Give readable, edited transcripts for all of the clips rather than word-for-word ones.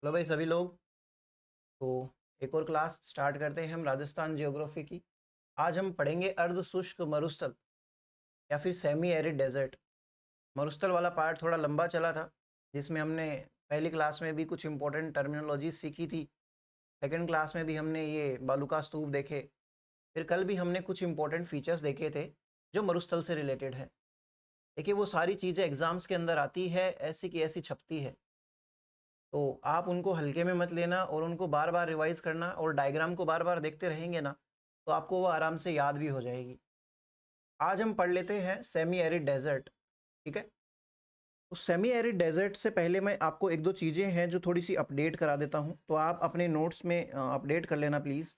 Hello भाई सभी लोग। तो एक और क्लास स्टार्ट करते हैं हम राजस्थान जियोग्राफी की। आज हम पढ़ेंगे अर्ध शुष्क मरुस्थल या फिर सेमी एरिड डेजर्ट। मरुस्थल वाला पार्ट थोड़ा लंबा चला था, जिसमें हमने पहली क्लास में भी कुछ इंपॉर्टेंट टर्मिनोलॉजी सीखी थी। सेकंड क्लास में भी हमने ये बालूका स्तूप देखे। फिर कल भी हमने कुछ इंपॉर्टेंट फीचर्स देखे थे जो मरुस्थल से रिलेटेड है। देखिए, वो सारी चीज़ें एग्जाम्स के अंदर आती है, ऐसी की ऐसी छपती है, तो आप उनको हल्के में मत लेना और उनको बार बार रिवाइज करना, और डायग्राम को बार बार देखते रहेंगे ना, तो आपको वो आराम से याद भी हो जाएगी। आज हम पढ़ लेते हैं सेमी एरिड डेजर्ट। ठीक है, तो सेमी एरिड डेजर्ट से पहले मैं आपको एक दो चीज़ें हैं जो थोड़ी सी अपडेट करा देता हूँ, तो आप अपने नोट्स में अपडेट कर लेना प्लीज़।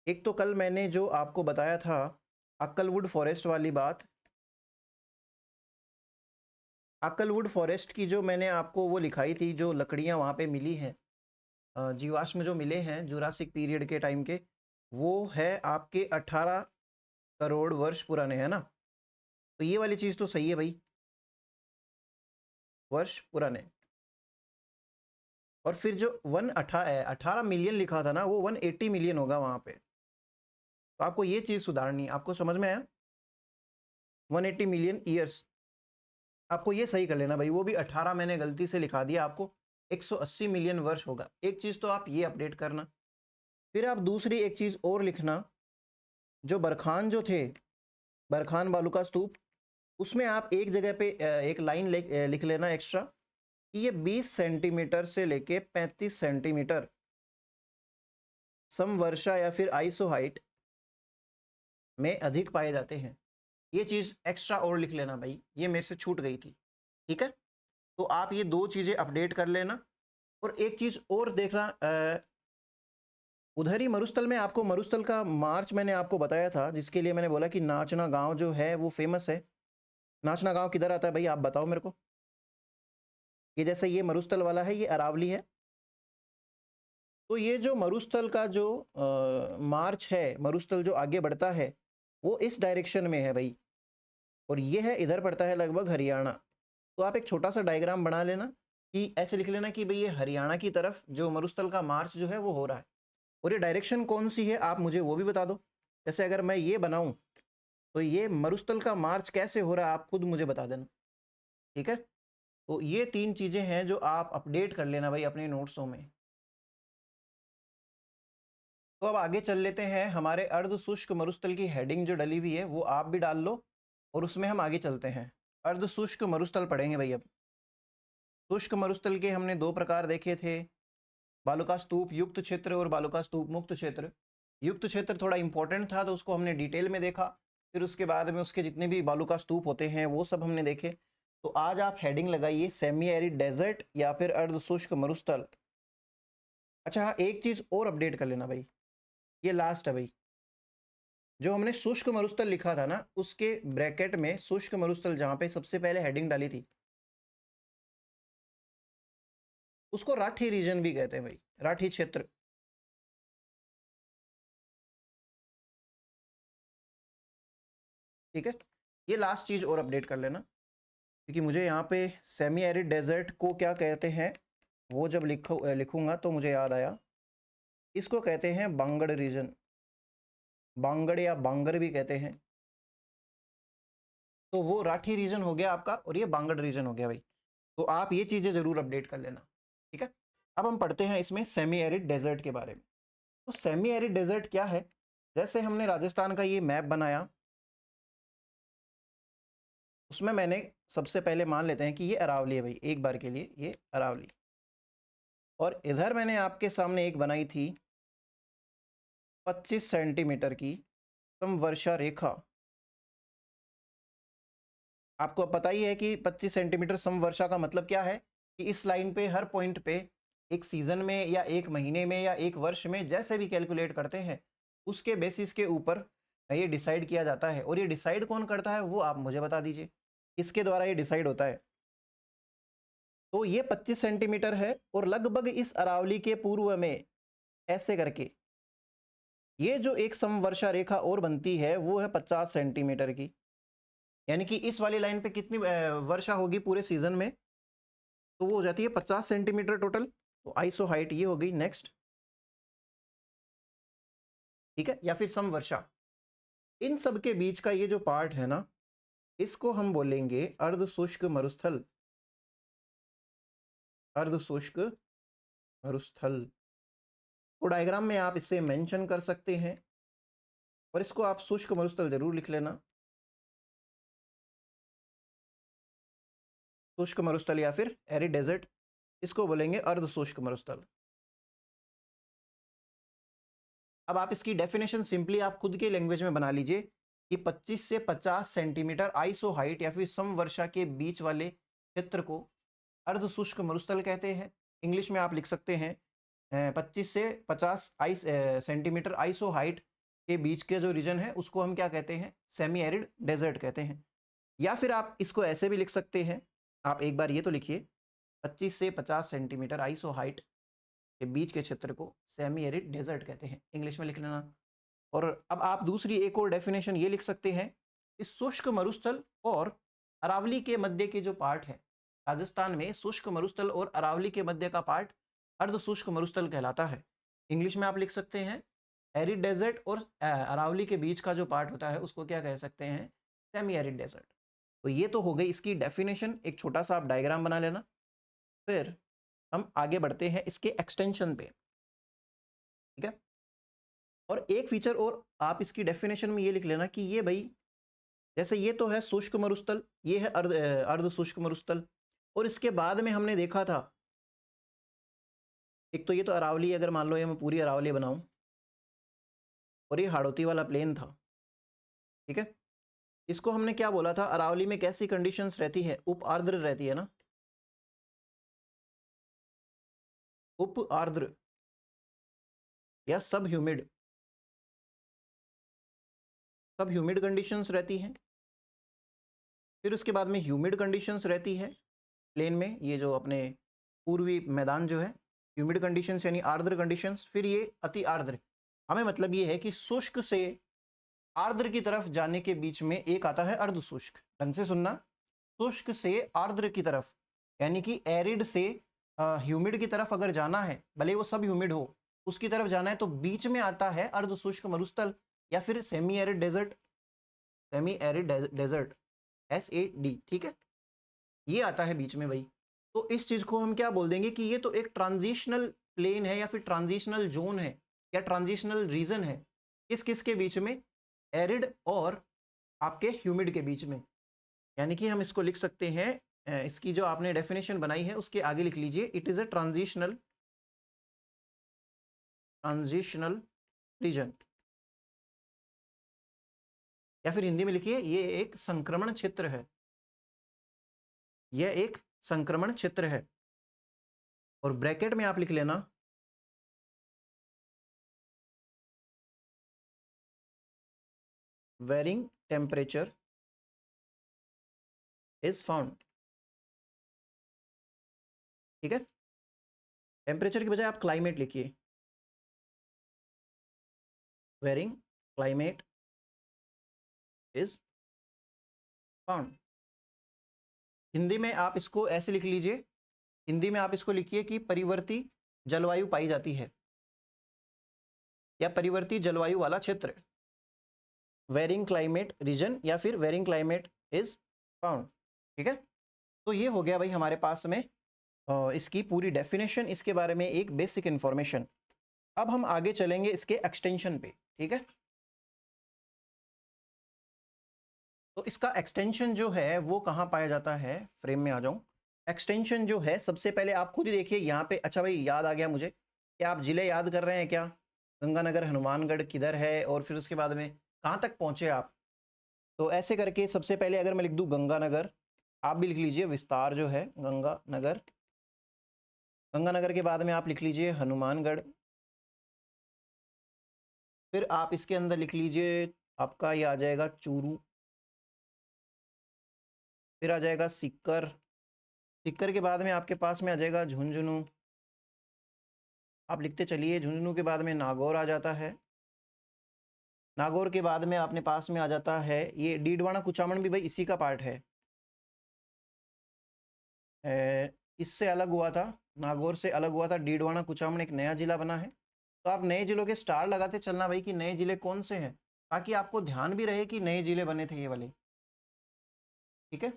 एक तो कल मैंने जो आपको बताया था अक्कलवुड फॉरेस्ट वाली बात, अक्कलवुड फॉरेस्ट की जो मैंने आपको वो लिखाई थी, जो लकड़ियाँ वहाँ पे मिली हैं, जीवाश्म जो मिले हैं जुरासिक पीरियड के टाइम के, वो है आपके 18 करोड़ वर्ष पुराने, है ना। तो ये वाली चीज़ तो सही है भाई, वर्ष पुराने। और फिर जो 18 मिलियन लिखा था ना, वो 180 मिलियन होगा वहाँ पे। तो आपको ये चीज़ सुधारनी है, आपको समझ में आया? 180 मिलियन ईयर्स, आपको ये सही कर लेना भाई। वो भी 18 मैंने गलती से लिखा दिया, आपको 180 मिलियन वर्ष होगा। एक चीज़ तो आप ये अपडेट करना। फिर आप दूसरी एक चीज़ और लिखना, जो बरखान जो थे, बरखान बालूका स्तूप, उसमें आप एक जगह पे एक लाइन लिख लेना एक्स्ट्रा कि ये 20 सेंटीमीटर से लेके 35 सेंटीमीटर समवर्षा या फिर आइसो हाइट में अधिक पाए जाते हैं। ये चीज़ एक्स्ट्रा और लिख लेना भाई, ये मेरे से छूट गई थी। ठीक है, तो आप ये दो चीज़ें अपडेट कर लेना। और एक चीज़ और देखना, उधर ही मरुस्थल में आपको मरुस्थल का मार्च मैंने आपको बताया था, जिसके लिए मैंने बोला कि नाचना गांव जो है वो फेमस है। नाचना गांव किधर आता है भाई, आप बताओ मेरे को। ये जैसे ये मरुस्थल वाला है, ये अरावली है। तो ये जो मरुस्थल का जो मार्च है, मरुस्थल जो आगे बढ़ता है, वो इस डायरेक्शन में है भाई, और ये है इधर पड़ता है लगभग हरियाणा। तो आप एक छोटा सा डायग्राम बना लेना कि ऐसे लिख लेना कि भाई ये हरियाणा की तरफ जो मरुस्थल का मार्च जो है वो हो रहा है। और ये डायरेक्शन कौन सी है आप मुझे वो भी बता दो। जैसे अगर मैं ये बनाऊं, तो ये मरुस्थल का मार्च कैसे हो रहा है आप खुद मुझे बता देना। ठीक है, तो ये तीन चीजें हैं जो आप अपडेट कर लेना भाई अपने नोट्सों में। तो अब आगे चल लेते हैं, हमारे अर्ध शुष्क मरुस्थल की हेडिंग जो डली हुई है वो आप भी डाल लो, और उसमें हम आगे चलते हैं। अर्ध शुष्क मरुस्थल पढ़ेंगे भाई अब। शुष्क मरुस्थल के हमने दो प्रकार देखे थे, बालुका स्तूप युक्त क्षेत्र और बालुका स्तूप मुक्त क्षेत्र। युक्त क्षेत्र थोड़ा इंपॉर्टेंट था, तो उसको हमने डिटेल में देखा। फिर उसके बाद में उसके जितने भी बालुका स्तूप होते हैं वो सब हमने देखे। तो आज आप हेडिंग लगाइए सेमी एरिड डेजर्ट या फिर अर्ध शुष्क मरुस्थल। अच्छा हाँ, एक चीज़ और अपडेट कर लेना भाई, ये लास्ट है भाई। जो हमने शुष्क मरुस्थल लिखा था ना, उसके ब्रैकेट में शुष्क मरुस्थल जहाँ पे सबसे पहले हेडिंग डाली थी, उसको राठी रीजन भी कहते हैं भाई, राठी क्षेत्र। ठीक है, ये लास्ट चीज़ और अपडेट कर लेना, क्योंकि मुझे यहाँ पे सेमी एरिड डेजर्ट को क्या कहते हैं वो जब लिखूंगा तो मुझे याद आया, इसको कहते हैं बांगड़ रीजन, बांगड़ या बांगर भी कहते हैं। तो वो राठी रीजन हो गया आपका, और ये बांगड़ रीजन हो गया भाई। तो आप ये चीज़ें ज़रूर अपडेट कर लेना। ठीक है, अब हम पढ़ते हैं इसमें सेमी एरिड डेजर्ट के बारे में। तो सेमी एरिड डेजर्ट क्या है? जैसे हमने राजस्थान का ये मैप बनाया, उसमें मैंने सबसे पहले मान लेते हैं कि ये अरावली है भाई, एक बार के लिए ये अरावली। और इधर मैंने आपके सामने एक बनाई थी 25 सेंटीमीटर की समवर्षा रेखा। आपको पता ही है कि 25 सेंटीमीटर समवर्षा का मतलब क्या है, कि इस लाइन पे हर पॉइंट पे एक सीजन में या एक महीने में या एक वर्ष में जैसे भी कैलकुलेट करते हैं, उसके बेसिस के ऊपर ये डिसाइड किया जाता है। और ये डिसाइड कौन करता है वो आप मुझे बता दीजिए, किसके द्वारा ये डिसाइड होता है। तो ये 25 सेंटीमीटर है, और लगभग इस अरावली के पूर्व में ऐसे करके ये जो एक समवर्षा रेखा और बनती है वो है 50 सेंटीमीटर की। यानी कि इस वाली लाइन पे कितनी वर्षा होगी पूरे सीजन में, तो वो हो जाती है 50 सेंटीमीटर टोटल। तो आइसो हाइट ये हो गई। नेक्स्ट, ठीक है, या फिर समवर्षा। इन सब के बीच का ये जो पार्ट है ना, इसको हम बोलेंगे अर्ध शुष्क मरुस्थल। अर्ध शुष्क मरुस्थल। तो डायग्राम में आप इसे मेंशन कर सकते हैं और इसको आप शुष्क मरुस्थल जरूर लिख लेना। शुष्क मरुस्थल या फिर एरिड डेजर्ट, इसको बोलेंगे अर्ध शुष्क मरुस्थल। अब आप इसकी डेफिनेशन सिंपली आप खुद के लैंग्वेज में बना लीजिए कि 25 से 50 सेंटीमीटर आइसो हाइट या फिर समवर्षा के बीच वाले क्षेत्र को अर्ध शुष्क मरुस्थल कहते हैं। इंग्लिश में आप लिख सकते हैं 25 से 50 सेंटीमीटर आइसो हाइट के बीच के जो रीजन है उसको हम क्या कहते हैं, सेमी एरिड डेजर्ट कहते हैं। या फिर आप इसको ऐसे भी लिख सकते हैं, आप एक बार ये तो लिखिए 25 से 50 सेंटीमीटर आइसो हाइट के बीच के क्षेत्र को सेमी एरिड डेजर्ट कहते हैं, इंग्लिश में लिख लेना। और अब आप दूसरी एक और डेफिनेशन ये लिख सकते हैं कि शुष्क मरुस्थल और अरावली के मध्य के जो पार्ट है, राजस्थान में शुष्क मरुस्थल और अरावली के मध्य का पार्ट अर्ध शुष्क मरुस्थल कहलाता है। इंग्लिश में आप लिख सकते हैं एरिड डेजर्ट और अरावली के बीच का जो पार्ट होता है उसको क्या कह सकते हैं, सेमी एरिड डेजर्ट। तो ये तो हो गई इसकी डेफिनेशन, एक छोटा सा आप डायग्राम बना लेना। फिर हम आगे बढ़ते हैं इसके एक्सटेंशन पे, ठीक है। और एक फीचर और आप इसकी डेफिनेशन में ये लिख लेना कि ये भाई, जैसे ये तो है शुष्क मरुस्थल, ये है अर्ध शुष्क मरुस्थल, और इसके बाद में हमने देखा था एक तो ये तो अरावली, अगर मान लो ये मैं पूरी अरावली बनाऊं और ये हाड़ौती वाला प्लेन था, ठीक है। इसको हमने क्या बोला था, अरावली में कैसी कंडीशंस रहती है, उप आर्द्र रहती है ना, उप आर्द्र या सब ह्यूमिड, सब ह्यूमिड कंडीशंस रहती हैं। फिर उसके बाद में ह्यूमिड कंडीशंस रहती है प्लेन में, ये जो अपने पूर्वी मैदान जो है, ह्यूमिड कंडीशंस यानी आर्द्र कंडीशंस। फिर ये अति आर्द्र, हमें मतलब ये है कि शुष्क से आर्द्र की तरफ जाने के बीच में एक आता है अर्ध शुष्क। ढंग से सुनना, शुष्क से आर्द्र की तरफ यानी कि एरिड से ह्यूमिड की तरफ अगर जाना है, भले वो सब ह्यूमिड हो, उसकी तरफ जाना है, तो बीच में आता है अर्ध शुष्क मरुस्थल या फिर semi arid desert, semi arid desert, SAD, ठीक है, ये आता है बीच में भाई। तो इस चीज को हम क्या बोल देंगे कि ये तो एक ट्रांजिशनल प्लेन है या फिर ट्रांजिशनल जोन है या ट्रांजिशनल रीजन है, किस किस के बीच में, एरिड और आपके ह्यूमिड के बीच में। यानी कि हम इसको लिख सकते हैं, इसकी जो आपने डेफिनेशन बनाई है उसके आगे लिख लीजिए, it is a transitional region, या फिर हिंदी में लिखिए ये एक संक्रमण क्षेत्र है, यह एक संक्रमण क्षेत्र है। और ब्रैकेट में आप लिख लेना वेरिंग टेम्परेचर इज फाउंड, ठीक है। टेम्परेचर की बजाय आप क्लाइमेट लिखिए, varying climate is found. Hindi में आप इसको ऐसे लिख लीजिए, हिंदी में आप इसको लिखिए कि परिवर्ती जलवायु पाई जाती है या परिवर्ती जलवायु वाला क्षेत्र, वेरिंग क्लाइमेट रीजन या फिर वेरिंग क्लाइमेट इज फाउंड, ठीक है। तो ये हो गया भाई हमारे पास में इसकी पूरी डेफिनेशन, इसके बारे में एक बेसिक इंफॉर्मेशन। अब हम आगे चलेंगे इसके एक्सटेंशन पे, ठीक है। तो इसका एक्सटेंशन जो है वो कहाँ पाया जाता है, फ्रेम में आ जाऊं। एक्सटेंशन जो है सबसे पहले आप खुद ही देखिए यहाँ पे, अच्छा भाई याद आ गया मुझे, क्या आप जिले याद कर रहे हैं क्या, गंगानगर, हनुमानगढ़ किधर है, और फिर उसके बाद में कहाँ तक पहुँचे आप। तो ऐसे करके सबसे पहले अगर मैं लिख दूँ गंगानगर, आप भी लिख लीजिए विस्तार जो है गंगानगर, गंगानगर के बाद में आप लिख लीजिए हनुमानगढ़, फिर आप इसके अंदर लिख लीजिए आपका ये आ जाएगा चूरू, फिर आ जाएगा सीकर, सीकर के बाद में आपके पास में आ जाएगा झुंझुनू, आप लिखते चलिए, झुंझुनू के बाद में नागौर आ जाता है, नागौर के बाद में अपने पास में आ जाता है ये डीडवाना कुचामन भी भाई इसी का पार्ट है, इससे अलग हुआ था नागौर से अलग हुआ था, डीडवाना कुचामन एक नया जिला बना है। तो आप नए जिलों के स्टार लगाते चलना भाई कि नए जिले कौन से हैं, ताकि आपको ध्यान भी रहे कि नए जिले बने थे ये वाले। ठीक है,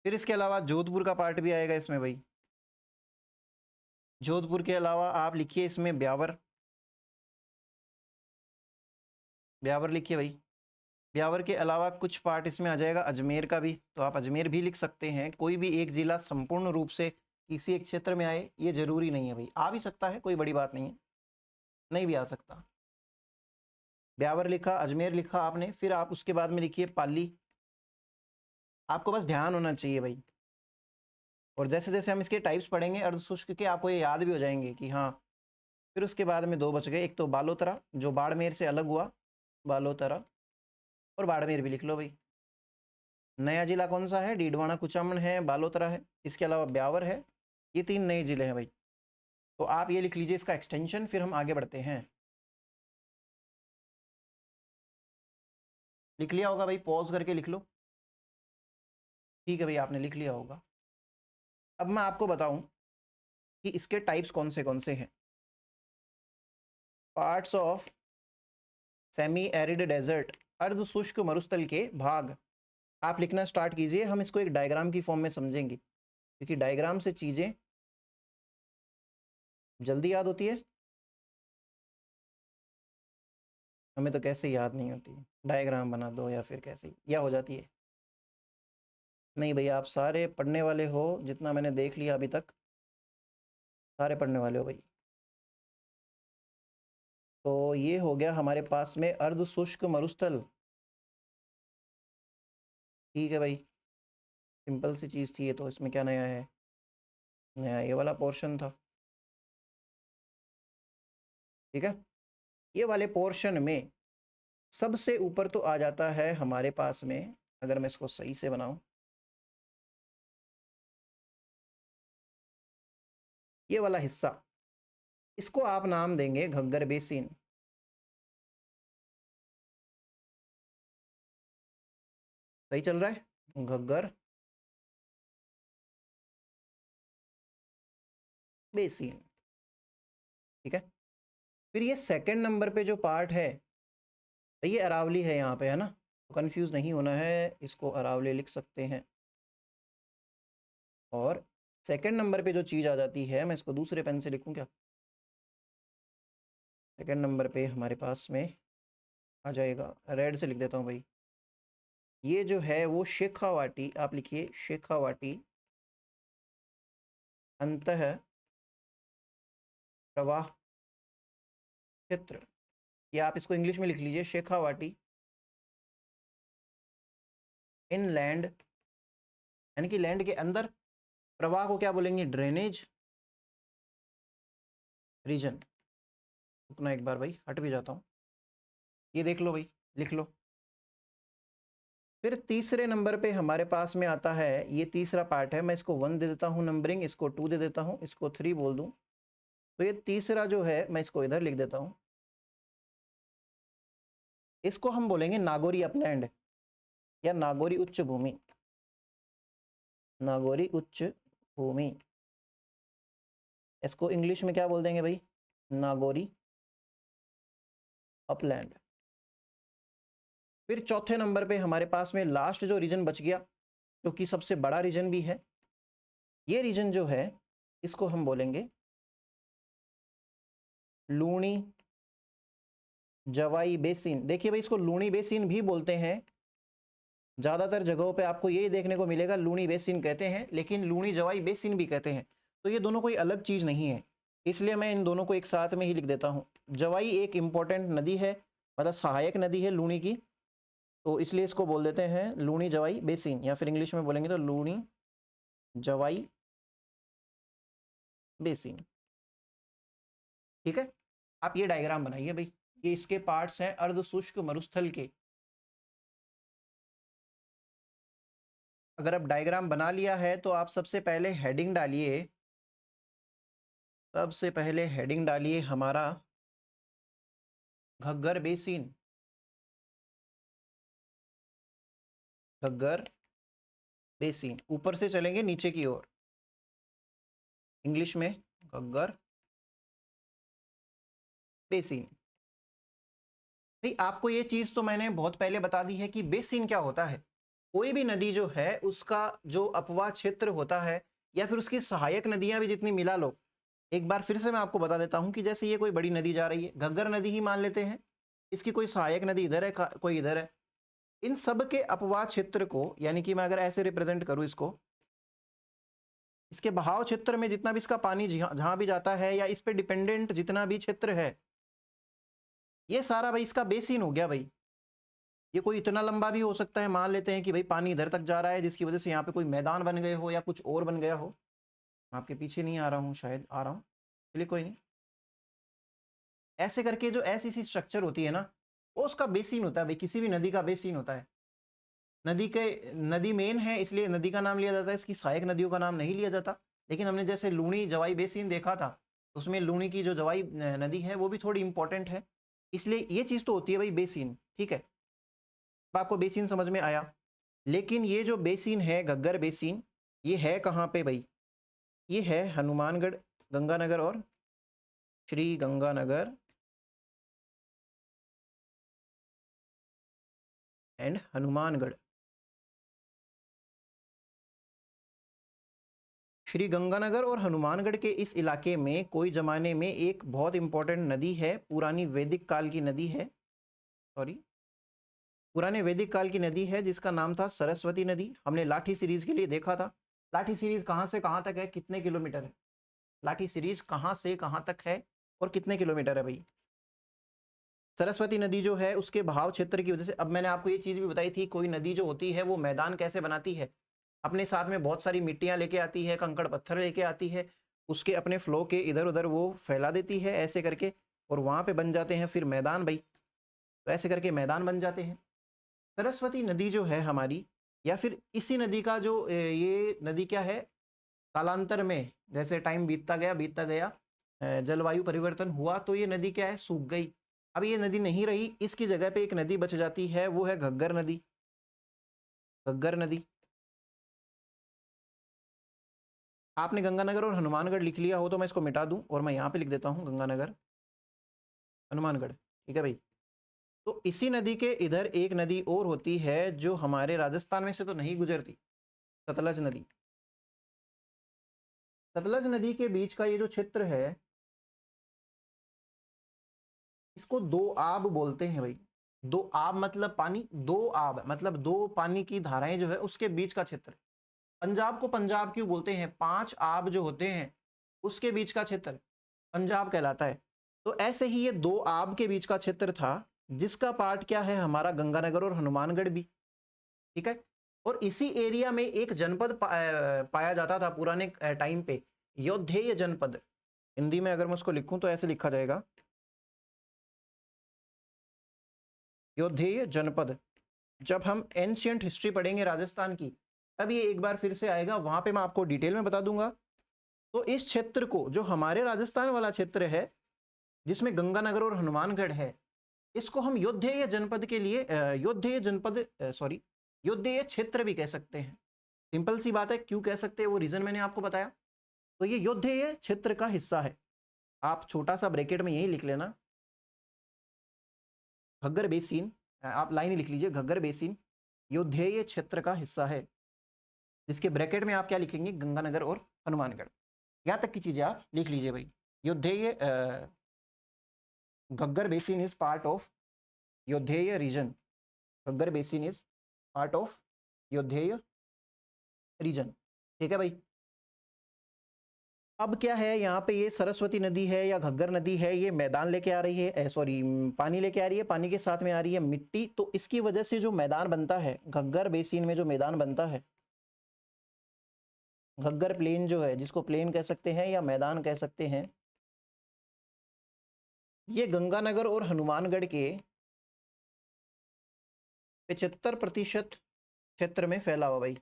फिर इसके अलावा जोधपुर का पार्ट भी आएगा इसमें भाई। जोधपुर के अलावा आप लिखिए इसमें ब्यावर, ब्यावर लिखिए भाई। ब्यावर के अलावा कुछ पार्ट इसमें आ जाएगा अजमेर का भी, तो आप अजमेर भी लिख सकते हैं। कोई भी एक जिला संपूर्ण रूप से किसी एक क्षेत्र में आए ये जरूरी नहीं है भाई, आ भी सकता है, कोई बड़ी बात नहीं है, नहीं भी आ सकता। ब्यावर लिखा, अजमेर लिखा आपने, फिर आप उसके बाद में लिखिए पाली। आपको बस ध्यान होना चाहिए भाई, और जैसे जैसे हम इसके टाइप्स पढ़ेंगे अर्धशुष्क के, आपको ये याद भी हो जाएंगे कि हाँ। फिर उसके बाद में दो बच गए, एक तो बालोतरा जो बाड़मेर से अलग हुआ, बालोतरा, और बाड़मेर भी लिख लो भाई। नया जिला कौन सा है, डीडवाना कुचामन है, बालोतरा है, इसके अलावा ब्यावर है। ये 3 नए जिले हैं भाई। तो आप ये लिख लीजिए इसका एक्सटेंशन, फिर हम आगे बढ़ते हैं। लिख लिया होगा भाई, पॉज करके लिख लो। ठीक है भाई, आपने लिख लिया होगा। अब मैं आपको बताऊं कि इसके टाइप्स कौन से हैं। Parts of semi arid desert, अर्ध शुष्क मरुस्थल के भाग। आप लिखना स्टार्ट कीजिए, हम इसको एक डायग्राम की फॉर्म में समझेंगे, क्योंकि डायग्राम से चीजें जल्दी याद होती है, हमें तो कैसे याद नहीं होती। डायग्राम बना दो या फिर कैसे या हो जाती है। नहीं भैया, आप सारे पढ़ने वाले हो, जितना मैंने देख लिया अभी तक सारे पढ़ने वाले हो भाई। तो ये हो गया हमारे पास में अर्ध शुष्क मरुस्थल। ठीक है भाई, सिंपल सी चीज़ थी ये, तो इसमें क्या नया है, नया ये वाला पोर्शन था। ठीक है, ये वाले पोर्शन में सबसे ऊपर तो आ जाता है हमारे पास में, अगर मैं इसको सही से बनाऊं, ये वाला हिस्सा, इसको आप नाम देंगे घग्गर बेसिन। सही चल रहा है, घग्गर बेसिन। ठीक है, फिर ये सेकंड नंबर पे जो पार्ट है, ये अरावली है यहाँ पे, है ना, तो कंफ्यूज नहीं होना है, इसको अरावली लिख सकते हैं। और सेकंड नंबर पे जो चीज़ आ जाती है, मैं इसको दूसरे पेन से लिखूं क्या, सेकंड नंबर पे हमारे पास में आ जाएगा, रेड से लिख देता हूँ भाई, ये जो है वो शेखावाटी, आप लिखिए शेखावाटी अंतः प्रवाह क्षेत्र, या आप इसको इंग्लिश में लिख लीजिए शेखावाटी इनलैंड, यानी कि लैंड के अंदर। प्रवाह को क्या बोलेंगे, ड्रेनेज रीजन। रुकना एक बार भाई, हट भी जाता हूँ, ये देख लो भाई, लिख लो। फिर तीसरे नंबर पे हमारे पास में आता है, ये तीसरा पार्ट है, मैं इसको 1 दे देता हूँ नंबरिंग, इसको 2 दे देता हूँ, इसको 3 बोल दूँ। तो ये तीसरा जो है मैं इसको इधर लिख देता हूँ, इसको हम बोलेंगे नागौरी अपलैंड या नागौरी उच्च भूमि, नागौरी उच्च भूमि। इसको इंग्लिश में क्या बोल देंगे भाई, नागौरी अपलैंड। फिर चौथे नंबर पे हमारे पास में लास्ट जो रीजन बच गया, जो कि सबसे बड़ा रीजन भी है, ये रीजन जो है इसको हम बोलेंगे लूणी जवाई बेसिन। देखिए भाई, इसको लूणी बेसिन भी बोलते हैं, ज़्यादातर जगहों पे आपको यही देखने को मिलेगा, लूणी बेसिन कहते हैं, लेकिन लूणी जवाई बेसिन भी कहते हैं। तो ये दोनों कोई अलग चीज़ नहीं है, इसलिए मैं इन दोनों को एक साथ में ही लिख देता हूँ। जवाई एक इम्पॉर्टेंट नदी है, मतलब सहायक नदी है लूणी की, तो इसलिए इसको बोल देते हैं लूणी जवाई बेसिन, या फिर इंग्लिश में बोलेंगे तो लूणी जवाई बेसिन। ठीक है, आप ये डायग्राम बनाइए भाई, ये इसके पार्ट्स हैं अर्धशुष्क मरुस्थल के। अगर आप डायग्राम बना लिया है तो आप सबसे पहले हेडिंग डालिए, सबसे पहले हेडिंग डालिए हमारा घग्गर बेसिन, घग्गर बेसिन। ऊपर से चलेंगे नीचे की ओर, इंग्लिश में घग्गर बेसिन। भाई आपको ये चीज तो मैंने बहुत पहले बता दी है कि बेसिन क्या होता है। कोई भी नदी जो है उसका जो अपवाह क्षेत्र होता है या फिर उसकी सहायक नदियां भी जितनी मिला लो, एक बार फिर से मैं आपको बता देता हूं कि जैसे ये कोई बड़ी नदी जा रही है, घग्गर नदी ही मान लेते हैं, इसकी कोई सहायक नदी इधर है, कोई इधर है, इन सब के अपवाह क्षेत्र को, यानी कि मैं अगर ऐसे रिप्रेजेंट करूं इसको, इसके बहाव क्षेत्र में जितना भी इसका पानी जहां भी जाता है या इस पे डिपेंडेंट जितना भी क्षेत्र है, ये सारा भाई इसका बेसिन हो गया भाई। ये कोई इतना लंबा भी हो सकता है, मान लेते हैं कि भाई पानी इधर तक जा रहा है जिसकी वजह से यहाँ पे कोई मैदान बन गए हो या कुछ और बन गया हो। आपके पीछे नहीं आ रहा हूँ, शायद आ रहा हूँ, चलिए कोई नहीं। ऐसे करके जो ऐसी सी स्ट्रक्चर होती है ना, वो उसका बेसिन होता है भाई, किसी भी नदी का बेसिन होता है। नदी मेन है इसलिए नदी का नाम लिया जाता है, इसकी सहायक नदियों का नाम नहीं लिया जाता। लेकिन हमने जैसे लूणी जवाई बेसिन देखा था, उसमें लूणी की जो जवाई नदी है वो भी थोड़ी इंपॉर्टेंट है, इसलिए ये चीज़ तो होती है भाई बेसिन, ठीक है। अब आपको बेसिन समझ में आया। लेकिन ये जो बेसिन है घग्गर बेसिन, ये है कहाँ पे भाई? ये है हनुमानगढ़, गंगानगर और श्री गंगानगर एंड हनुमानगढ़। श्री गंगानगर और हनुमानगढ़ के इस इलाके में कोई जमाने में एक बहुत इंपॉर्टेंट नदी है, पुरानी वैदिक काल की नदी है, सॉरी पुराने वैदिक काल की नदी है जिसका नाम था सरस्वती नदी। हमने लाठी सीरीज के लिए देखा था। लाठी सीरीज कहाँ से कहाँ तक है, कितने किलोमीटर है? लाठी सीरीज कहाँ से कहाँ तक है और कितने किलोमीटर है भाई? सरस्वती नदी जो है उसके बहाव क्षेत्र की वजह से, अब मैंने आपको ये चीज़ भी बताई थी, कोई नदी जो होती है वो मैदान कैसे बनाती है, अपने साथ में बहुत सारी मिट्टियाँ लेके आती है, कंकड़ पत्थर लेके आती है, उसके अपने फ्लो के इधर उधर वो फैला देती है ऐसे करके, और वहाँ पे बन जाते हैं फिर मैदान भाई। तो ऐसे करके मैदान बन जाते हैं। सरस्वती नदी जो है हमारी, या फिर इसी नदी का जो ये नदी क्या है, कालांतर में जैसे टाइम बीतता गया जलवायु परिवर्तन हुआ तो ये नदी क्या है, सूख गई। अब ये नदी नहीं रही, इसकी जगह पे एक नदी बच जाती है, वो है घग्गर नदी। घग्गर नदी, आपने गंगानगर और हनुमानगढ़ लिख लिया हो तो मैं इसको मिटा दूं और मैं यहाँ पे लिख देता हूँ गंगानगर हनुमानगढ़, ठीक है भाई। तो इसी नदी के इधर एक नदी और होती है जो हमारे राजस्थान में से तो नहीं गुजरती, सतलज नदी। सतलज नदी के बीच का ये जो क्षेत्र है, इसको दो आब बोलते हैं भाई। दो आब मतलब पानी, दो आब मतलब दो पानी की धाराएं जो है उसके बीच का क्षेत्र। पंजाब को पंजाब क्यों बोलते हैं? पांच आब जो होते हैं उसके बीच का क्षेत्र पंजाब कहलाता है। तो ऐसे ही ये दो आब के बीच का क्षेत्र था, जिसका पार्ट क्या है हमारा गंगानगर और हनुमानगढ़ भी, ठीक है। और इसी एरिया में एक जनपद पाया जाता था पुराने टाइम पे, योद्धेय जनपद। हिंदी में अगर मैं उसको लिखूं तो ऐसे लिखा जाएगा, योद्धेय जनपद। जब हम एंशियंट हिस्ट्री पढ़ेंगे राजस्थान की, तब ये एक बार फिर से आएगा, वहां पे मैं आपको डिटेल में बता दूंगा। तो इस क्षेत्र को, जो हमारे राजस्थान वाला क्षेत्र है जिसमें गंगानगर और हनुमानगढ़ है, इसको हम योद्धेय जनपद के लिए योद्धेय जनपद सॉरी योद्धेय क्षेत्र भी कह सकते हैं। सिंपल सी बात है, क्यों कह सकते हैं वो रीजन मैंने आपको बताया। तो ये योद्धेय क्षेत्र का हिस्सा है। आप छोटा सा ब्रैकेट में यही लिख लेना, घग्गर बेसिन, आप लाइन ही लिख लीजिए, घग्गर बेसिन योद्धेय क्षेत्र का हिस्सा है, जिसके ब्रैकेट में आप क्या लिखेंगे, गंगानगर और हनुमानगढ़। यहाँ तक की चीजें आप लिख लीजिए भाई। Yaudheya Ghaggar basin is part of Yaudheya region. Ghaggar basin is part of Yaudheya region, ठीक है भाई। अब क्या है, यहाँ पे ये सरस्वती नदी है या घग्गर नदी है, ये मैदान लेके आ रही है, सॉरी पानी लेके आ रही है, पानी के साथ में आ रही है मिट्टी। तो इसकी वजह से जो मैदान बनता है घग्गर बेसिन में, जो मैदान बनता है, घग्गर प्लेन जो है, जिसको प्लेन कह सकते हैं या मैदान कह सकते हैं, ये गंगानगर और हनुमानगढ़ के 75% क्षेत्र में फैला हुआ भाई,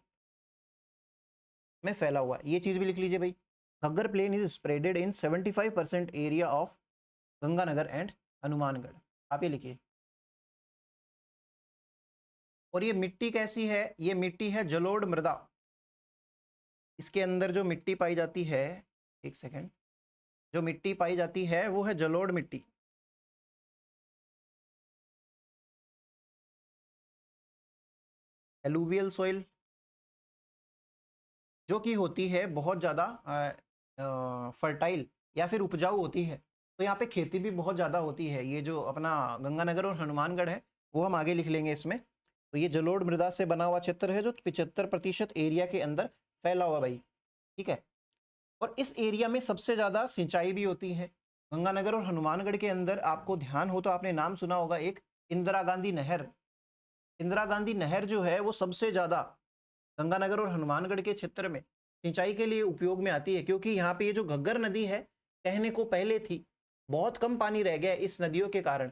में फैला हुआ। ये चीज भी लिख लीजिए भाई, Ghaggar plain is spreaded in 75% area of Ganganagar and Hanumangarh. आप ये लिखिए। और ये मिट्टी कैसी है? ये मिट्टी है जलोढ़ मृदा। इसके अंदर जो मिट्टी पाई जाती है, एक सेकेंड, जो मिट्टी पाई जाती है वो है जलोढ़ मिट्टी। एलुवियल सॉइल जो कि होती है बहुत ज़्यादा फर्टाइल या फिर उपजाऊ होती है, तो यहाँ पे खेती भी बहुत ज़्यादा होती है। ये जो अपना गंगानगर और हनुमानगढ़ है वो हम आगे लिख लेंगे इसमें। तो ये जलोढ़ मृदा से बना हुआ क्षेत्र है जो 75% एरिया के अंदर फैला हुआ भाई, ठीक है। और इस एरिया में सबसे ज़्यादा सिंचाई भी होती है। गंगानगर और हनुमानगढ़ के अंदर आपको ध्यान हो तो आपने नाम सुना होगा एक इंदिरा गांधी नहर। इंदिरा गांधी नहर जो है वो सबसे ज़्यादा गंगानगर और हनुमानगढ़ के क्षेत्र में सिंचाई के लिए उपयोग में आती है, क्योंकि यहाँ पे ये जो घग्गर नदी है कहने को पहले थी, बहुत कम पानी रह गया है इस नदियों के कारण।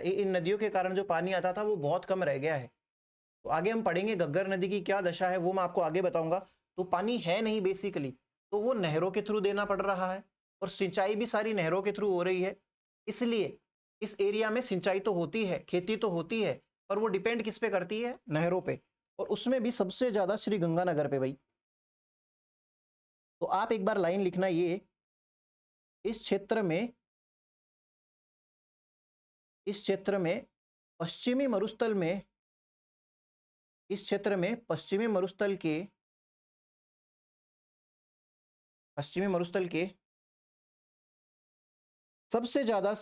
इन नदियों के कारण जो पानी आता था वो बहुत कम रह गया है। तो आगे हम पढ़ेंगे घग्गर नदी की क्या दशा है, वो मैं आपको आगे बताऊंगा। तो पानी है नहीं बेसिकली, तो वो नहरों के थ्रू देना पड़ रहा है और सिंचाई भी सारी नहरों के थ्रू हो रही है। इसलिए इस एरिया में सिंचाई तो होती है, खेती तो होती है, पर वो डिपेंड किस पे करती है, नहरों पे, और उसमें भी सबसे ज़्यादा श्री गंगानगर पे भाई। तो आप एक बार लाइन लिखना ये, इस क्षेत्र में पश्चिमी मरुस्थल में, इस क्षेत्र में पश्चिमी मरुस्थल के सबसे ज़्यादा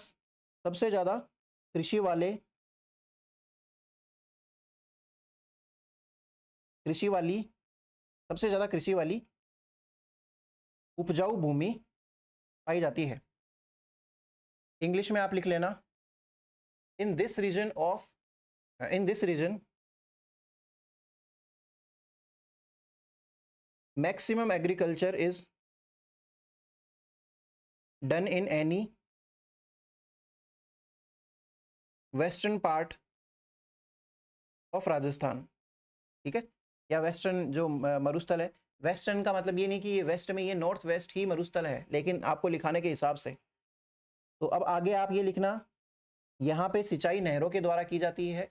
कृषि वाली उपजाऊ भूमि पाई जाती है। इंग्लिश में आप लिख लेना, in this region maximum agriculture is done in any western part of Rajasthan, ठीक है। या वेस्टर्न जो मरुस्थल है, वेस्टर्न का मतलब ये नहीं कि ये वेस्ट में, ये नॉर्थ वेस्ट ही मरुस्थल है, लेकिन आपको लिखाने के हिसाब से। तो अब आगे आप ये लिखना, यहाँ पे सिंचाई नहरों के द्वारा की जाती है।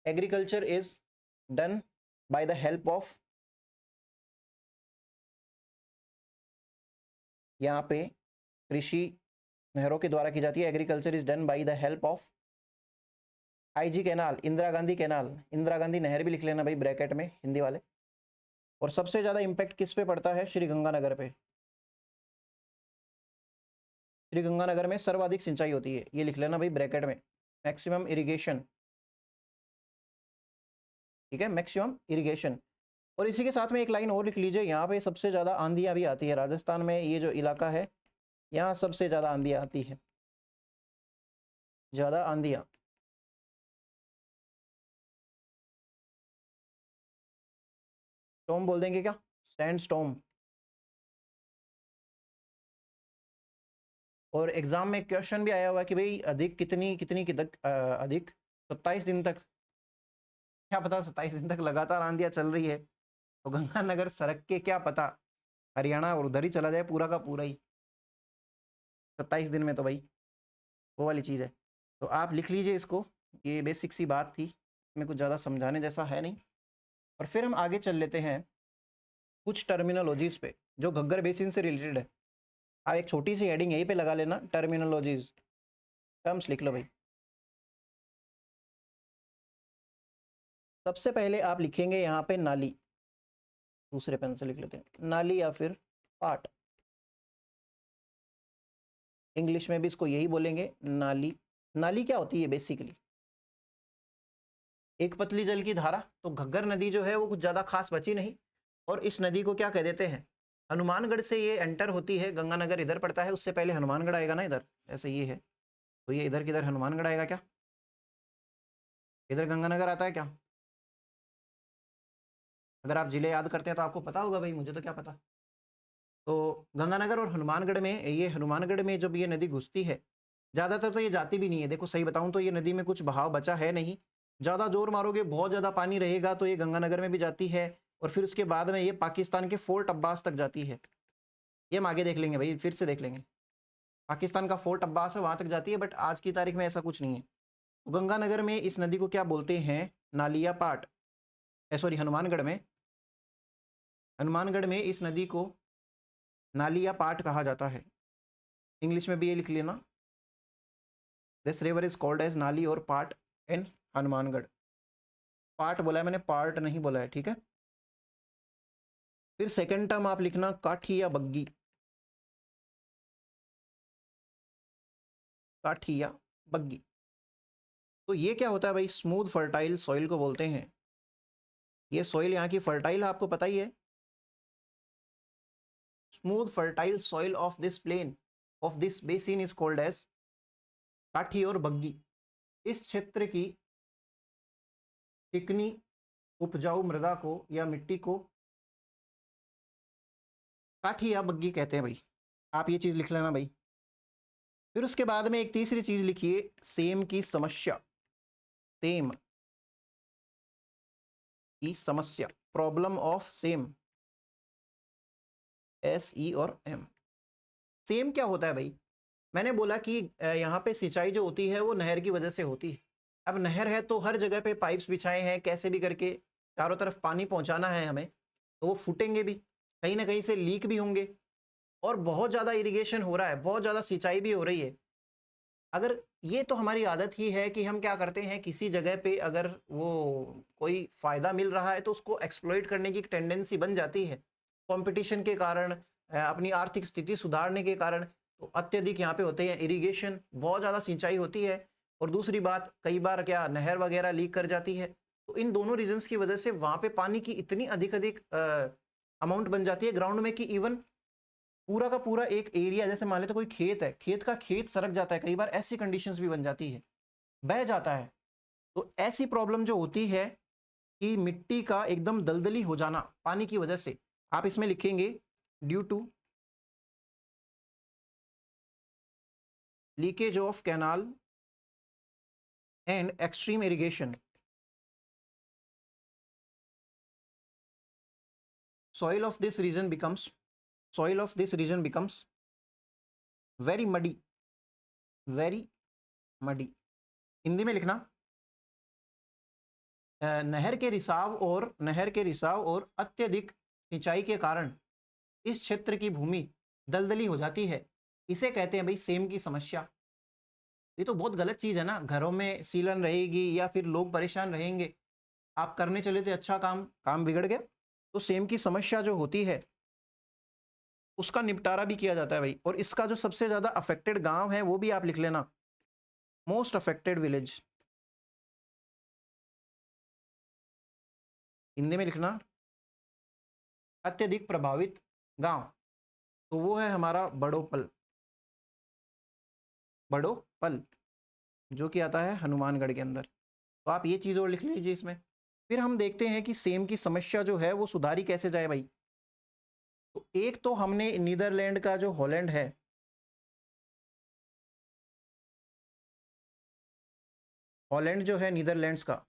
Agriculture is done by the help of, यहाँ पे कृषि नहरों के द्वारा की जाती है। Agriculture is done by the help of IG canal, Indira Gandhi canal, Indira Gandhi नहर भी लिख लेना भाई ब्रैकेट में हिंदी वाले। और सबसे ज़्यादा इम्पैक्ट किस पे पड़ता है, श्री गंगानगर पे। श्री गंगानगर में सर्वाधिक सिंचाई होती है, ये लिख लेना भाई ब्रैकेट में, मैक्सिमम इरिगेशन, ठीक है, मैक्सिमम इरिगेशन। और इसी के साथ में एक लाइन और लिख लीजिए, यहाँ पे सबसे ज़्यादा आंधियाँ भी आती है। राजस्थान में ये जो इलाका है यहाँ सबसे ज़्यादा आंधियाँ आती है, ज़्यादा आंधियाँ। स्टॉर्म बोल देंगे क्या, सैंड स्टॉर्म। और एग्जाम में क्वेश्चन भी आया हुआ कि भाई अधिक अधिक 27 दिन तक, क्या पता 27 दिन तक लगातार आंधियाँ चल रही है तो गंगानगर सड़क के क्या पता हरियाणा और उधर ही चला जाए पूरा का पूरा ही 27 दिन में, तो भाई वो वाली चीज़ है। तो आप लिख लीजिए इसको, ये बेसिक सी बात थी, इसमें कुछ ज़्यादा समझाने जैसा है नहीं। और फिर हम आगे चल लेते हैं कुछ टर्मिनोलॉजीज़ पे जो घग्गर बेसिन से रिलेटेड है। आप एक छोटी सी हेडिंग यहीं पे लगा लेना, टर्मिनोलॉजीज़, टर्म्स लिख लो भाई। सबसे पहले आप लिखेंगे यहाँ पे नाली, दूसरे पेन से लिख लेते हैं, नाली या फिर पाट, इंग्लिश में भी इसको यही बोलेंगे, नाली। नाली क्या होती है बेसिकली, एक पतली जल की धारा। तो घग्गर नदी जो है वो कुछ ज़्यादा खास बची नहीं, और इस नदी को क्या कह देते हैं, हनुमानगढ़ से ये एंटर होती है, गंगानगर इधर पड़ता है, उससे पहले हनुमानगढ़ आएगा ना इधर, ऐसे ये है। तो ये इधर किधर हनुमानगढ़ आएगा क्या, इधर गंगानगर आता है क्या। अगर आप जिले याद करते हैं तो आपको पता होगा भाई, मुझे तो क्या पता। तो गंगानगर और हनुमानगढ़ में, ये हनुमानगढ़ में जब ये नदी घुसती है, ज़्यादातर तो ये जाती भी नहीं है। देखो सही बताऊं तो ये नदी में कुछ बहाव बचा है नहीं, ज़्यादा जोर मारोगे बहुत ज़्यादा पानी रहेगा तो ये गंगानगर में भी जाती है, और फिर उसके बाद में ये पाकिस्तान के फोर्ट अब्बास तक जाती है। ये हम आगे देख लेंगे भाई, फिर से देख लेंगे। पाकिस्तान का फोर्ट अब्बास है, वहाँ तक जाती है, बट आज की तारीख में ऐसा कुछ नहीं है। तो गंगानगर में इस नदी को क्या बोलते हैं, नालिया पाट, सॉरी हनुमानगढ़ में इस नदी को नाली या पाट कहा जाता है। इंग्लिश में भी ये लिख लेना, this river is called as Nali और पाट इन हनुमानगढ़। पाट बोला है मैंने, पार्ट नहीं बोला है, ठीक है। फिर सेकंड टर्म आप लिखना काठी या बग्गी, काठी या बग्गी। तो ये क्या होता है भाई, स्मूथ फर्टाइल सॉइल को बोलते हैं। ये सॉइल यहाँ की फर्टाइल है, आपको पता ही है। Smooth fertile soil of this plain of this basin is called as Kathi और बग्गी। इस क्षेत्र की चिकनी उपजाऊ मृदा को या मिट्टी को काठी या बग्गी कहते हैं भाई। आप ये चीज लिख लेना भाई। फिर उसके बाद में एक तीसरी चीज लिखिए, सेम की समस्या। सेम की समस्या, प्रॉब्लम ऑफ सेम, SE और M। सेम क्या होता है भाई, मैंने बोला कि यहाँ पे सिंचाई जो होती है वो नहर की वजह से होती है। अब नहर है तो हर जगह पे पाइप्स बिछाए हैं, कैसे भी करके चारों तरफ पानी पहुंचाना है हमें, तो वो फूटेंगे भी, कहीं ना कहीं से लीक भी होंगे, और बहुत ज़्यादा इरिगेशन हो रहा है, बहुत ज़्यादा सिंचाई भी हो रही है। अगर ये तो हमारी आदत ही है कि हम क्या करते हैं, किसी जगह पे अगर वो कोई फ़ायदा मिल रहा है तो उसको एक्सप्लॉइट करने की एक टेंडेंसी बन जाती है, कंपटीशन के कारण, अपनी आर्थिक स्थिति सुधारने के कारण। तो अत्यधिक यहाँ पे होते हैं इरिगेशन, बहुत ज़्यादा सिंचाई होती है। और दूसरी बात, कई बार क्या नहर वगैरह लीक कर जाती है। तो इन दोनों रीजंस की वजह से वहाँ पे पानी की इतनी अधिक अधिक अमाउंट बन जाती है ग्राउंड में कि इवन पूरा का पूरा एक एरिया, जैसे मान लेते कोई खेत है, खेत का खेत सरक जाता है, कई बार ऐसी कंडीशंस भी बन जाती है, बह जाता है। तो ऐसी प्रॉब्लम जो होती है कि मिट्टी का एकदम दलदली हो जाना पानी की वजह से, आप इसमें लिखेंगे due to leakage of canal and extreme irrigation, soil of this region becomes soil of this region becomes very muddy, very muddy। Hindi में लिखना, नहर के रिसाव और अत्यधिक सिंचाई के कारण इस क्षेत्र की भूमि दलदली हो जाती है। इसे कहते हैं भाई सेम की समस्या। ये तो बहुत गलत चीज है ना, घरों में सीलन रहेगी या फिर लोग परेशान रहेंगे, आप करने चले थे अच्छा काम, काम बिगड़ गया। तो सेम की समस्या जो होती है उसका निपटारा भी किया जाता है भाई। और इसका जो सबसे ज्यादा अफेक्टेड गांव है वो भी आप लिख लेना, मोस्ट अफेक्टेड विलेज। हिंदी में लिखना अत्यधिक प्रभावित गांव, तो वो है हमारा बड़ोपल, बड़ोपल जो कि आता है हनुमानगढ़ के अंदर। तो आप ये चीज और लिख लीजिए इसमें। फिर हम देखते हैं कि सेम की समस्या जो है वो सुधारी कैसे जाए भाई। तो एक तो हमने नीदरलैंड का जो हॉलैंड है, हॉलैंड जो है नीदरलैंड्स का,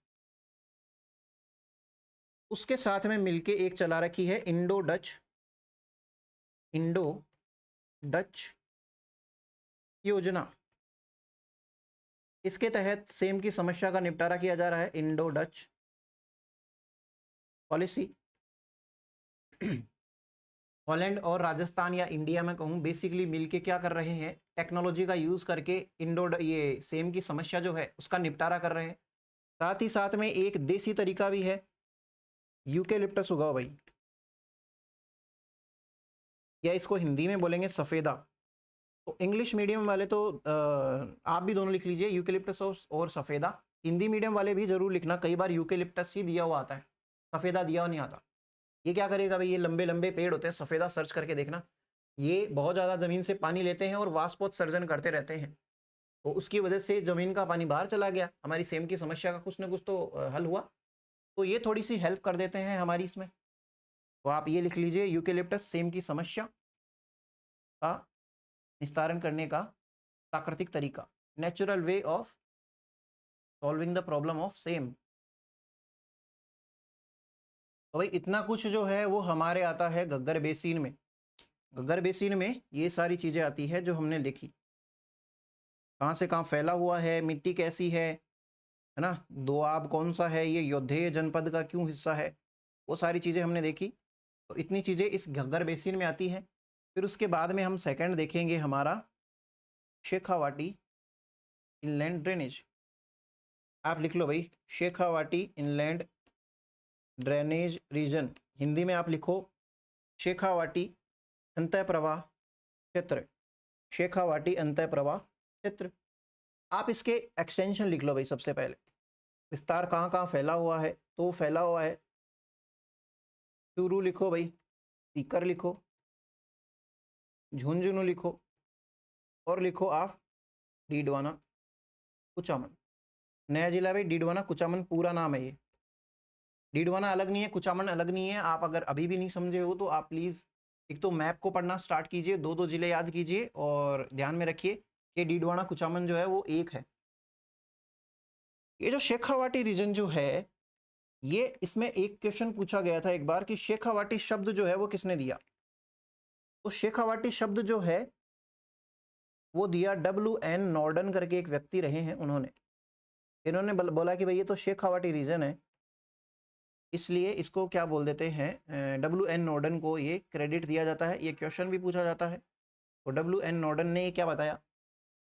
उसके साथ में मिलके एक चला रखी है इंडो डच योजना। इसके तहत सेम की समस्या का निपटारा किया जा रहा है, इंडो डच पॉलिसी। हॉलैंड और राजस्थान या इंडिया में कहूँ, बेसिकली मिलके क्या कर रहे हैं, टेक्नोलॉजी का यूज करके ये सेम की समस्या जो है उसका निपटारा कर रहे हैं। साथ ही साथ में एक देसी तरीका भी है, यूकेलिप्टस उगाओ भाई, या इसको हिंदी में बोलेंगे सफेदा। तो इंग्लिश मीडियम वाले तो आप भी दोनों लिख लीजिए, यूकेलिप्टस और सफेदा। हिंदी मीडियम वाले भी जरूर लिखना, कई बार यूकेलिप्टस ही दिया हुआ आता है, सफेदा दिया हुआ नहीं आता। ये क्या करेगा भाई, ये लंबे लंबे पेड़ होते हैं, सफेदा सर्च करके देखना, ये बहुत ज़्यादा ज़मीन से पानी लेते हैं और वाष्पोत्सर्जन करते रहते हैं। तो उसकी वजह से ज़मीन का पानी बाहर चला गया, हमारी सेम की समस्या का कुछ ना कुछ तो हल हुआ। तो ये थोड़ी सी हेल्प कर देते हैं हमारी इसमें। तो आप ये लिख लीजिए, यूकेलिप्टस सेम की समस्या का निस्तारण करने का प्राकृतिक तरीका, natural way of solving the problem of same. तो भाई इतना कुछ जो है वो हमारे आता है घग्गर बेसिन में। घग्गर बेसिन में ये सारी चीज़ें आती है जो हमने लिखी, कहाँ से कहाँ फैला हुआ है, मिट्टी कैसी है ना, दोआब कौन सा है, ये योद्धेय जनपद का क्यों हिस्सा है, वो सारी चीज़ें हमने देखी। तो इतनी चीज़ें इस घग्गर बेसिन में आती हैं। फिर उसके बाद में हम सेकंड देखेंगे हमारा शेखावाटी इनलैंड ड्रेनेज। आप लिख लो भाई, Shekhawati inland drainage region. Hindi में आप लिखो शेखावाटी अंतः प्रवाह क्षेत्र, शेखावाटी अंतः प्रवाह क्षेत्र। आप इसके एक्सटेंशन लिख लो भाई। सबसे पहले विस्तार कहाँ कहाँ फैला हुआ है, तो फैला हुआ है चूरू लिखो भाई, सीकर लिखो, झुंझुनू लिखो, और लिखो आप डीडवाना कुचामन। नया जिला भाई डीडवाना कुचामन पूरा नाम है ये। डीडवाना अलग नहीं है, कुचामन अलग नहीं है। आप अगर अभी भी नहीं समझे हो तो आप प्लीज़ एक तो मैप को पढ़ना स्टार्ट कीजिए, दो दो जिले याद कीजिए और ध्यान में रखिए कि डीडवाना कुचामन जो है वो एक है। ये जो शेखावाटी रीजन जो है, ये इसमें एक क्वेश्चन पूछा गया था एक बार कि शेखावाटी शब्द जो है वो किसने दिया। तो शेखावाटी शब्द जो है वो दिया WN नॉर्डन करके एक व्यक्ति रहे हैं उन्होंने। इन्होंने बोला कि भाई ये तो शेखावाटी रीजन है, इसलिए इसको क्या बोल देते हैं, WN नॉर्डन को ये क्रेडिट दिया जाता है। ये क्वेश्चन भी पूछा जाता है। तो WN नॉर्डन ने ये क्या बताया,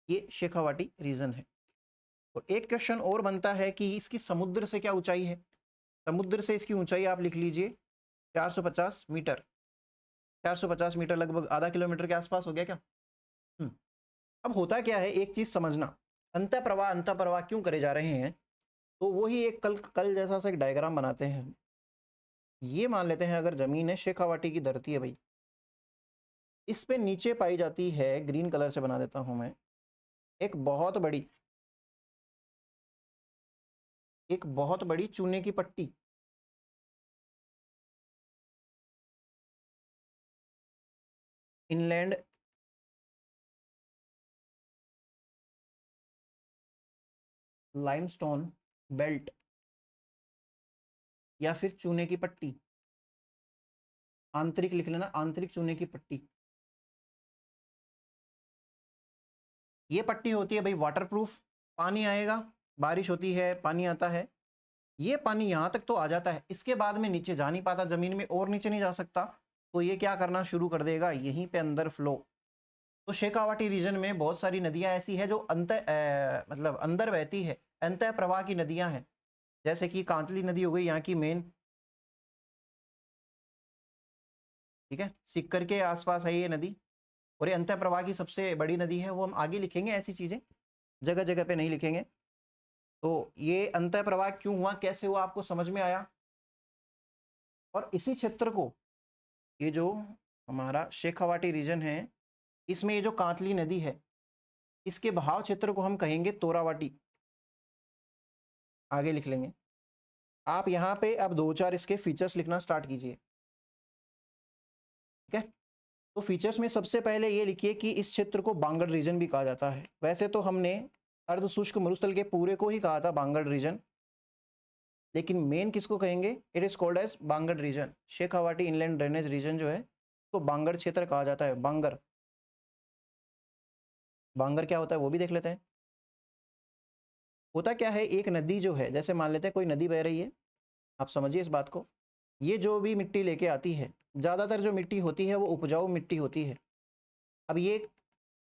ये शेखावाटी रीजन है। और एक क्वेश्चन और बनता है कि इसकी समुद्र से क्या ऊंचाई है। समुद्र से इसकी ऊंचाई आप लिख लीजिए 450 मीटर। 450 मीटर लगभग आधा किलोमीटर के आसपास हो गया क्या। अब होता क्या है, एक चीज समझना, अंतः प्रवाह क्यों करे जा रहे हैं। तो वही एक कल जैसा सा एक डायग्राम बनाते हैं। ये मान लेते हैं अगर जमीन है, शेखावाटी की धरती है भाई, इस पे नीचे पाई जाती है, ग्रीन कलर से बना देता हूं मैं, एक बहुत बड़ी चूने की पट्टी। इनलैंड लाइमस्टोन बेल्ट या फिर चूने की पट्टी, आंतरिक लिख लेना, आंतरिक चूने की पट्टी। ये पट्टी होती है भाई वाटरप्रूफ। पानी आएगा, बारिश होती है, पानी आता है, ये पानी यहाँ तक तो आ जाता है, इसके बाद में नीचे जा नहीं पाता, जमीन में और नीचे नहीं जा सकता। तो ये क्या करना शुरू कर देगा, यहीं पे अंदर फ्लो। तो शेखावाटी रीजन में बहुत सारी नदियां ऐसी है जो मतलब अंदर बहती है, अंतः प्रवाह की नदियां हैं। जैसे कि कांतली नदी हो गई यहाँ की मेन, ठीक है, सिक्कर के आसपास है ये नदी। और ये अंतः प्रवाह की सबसे बड़ी नदी है। वो हम आगे लिखेंगे, ऐसी चीजें जगह जगह पे नहीं लिखेंगे। तो ये अंतः प्रवाह क्यों हुआ, कैसे हुआ, आपको समझ में आया। और इसी क्षेत्र को, ये जो हमारा शेखावाटी रीजन है, इसमें ये जो कांतली नदी है, इसके बहाव क्षेत्र को हम कहेंगे तोरावाटी। आगे लिख लेंगे। आप यहाँ पे अब दो चार इसके फीचर्स लिखना स्टार्ट कीजिए, ठीक है। तो फीचर्स में सबसे पहले ये लिखिए कि इस क्षेत्र को बांगड़ रीजन भी कहा जाता है। वैसे तो हमने अर्ध शुष्क मरुस्थल के पूरे को ही कहा था बांगड़ रीजन, लेकिन मेन किसको कहेंगे, it is called as Bangar region. Shekhawati inland drainage region जो है तो बांगड़ क्षेत्र कहा जाता है। बांगड़, बांगड़ क्या होता है वो भी देख लेते हैं। होता क्या है, एक नदी जो है, जैसे मान लेते हैं कोई नदी बह रही है, आप समझिए इस बात को। ये जो भी मिट्टी लेके आती है, ज़्यादातर जो मिट्टी होती है वो उपजाऊ मिट्टी होती है। अब ये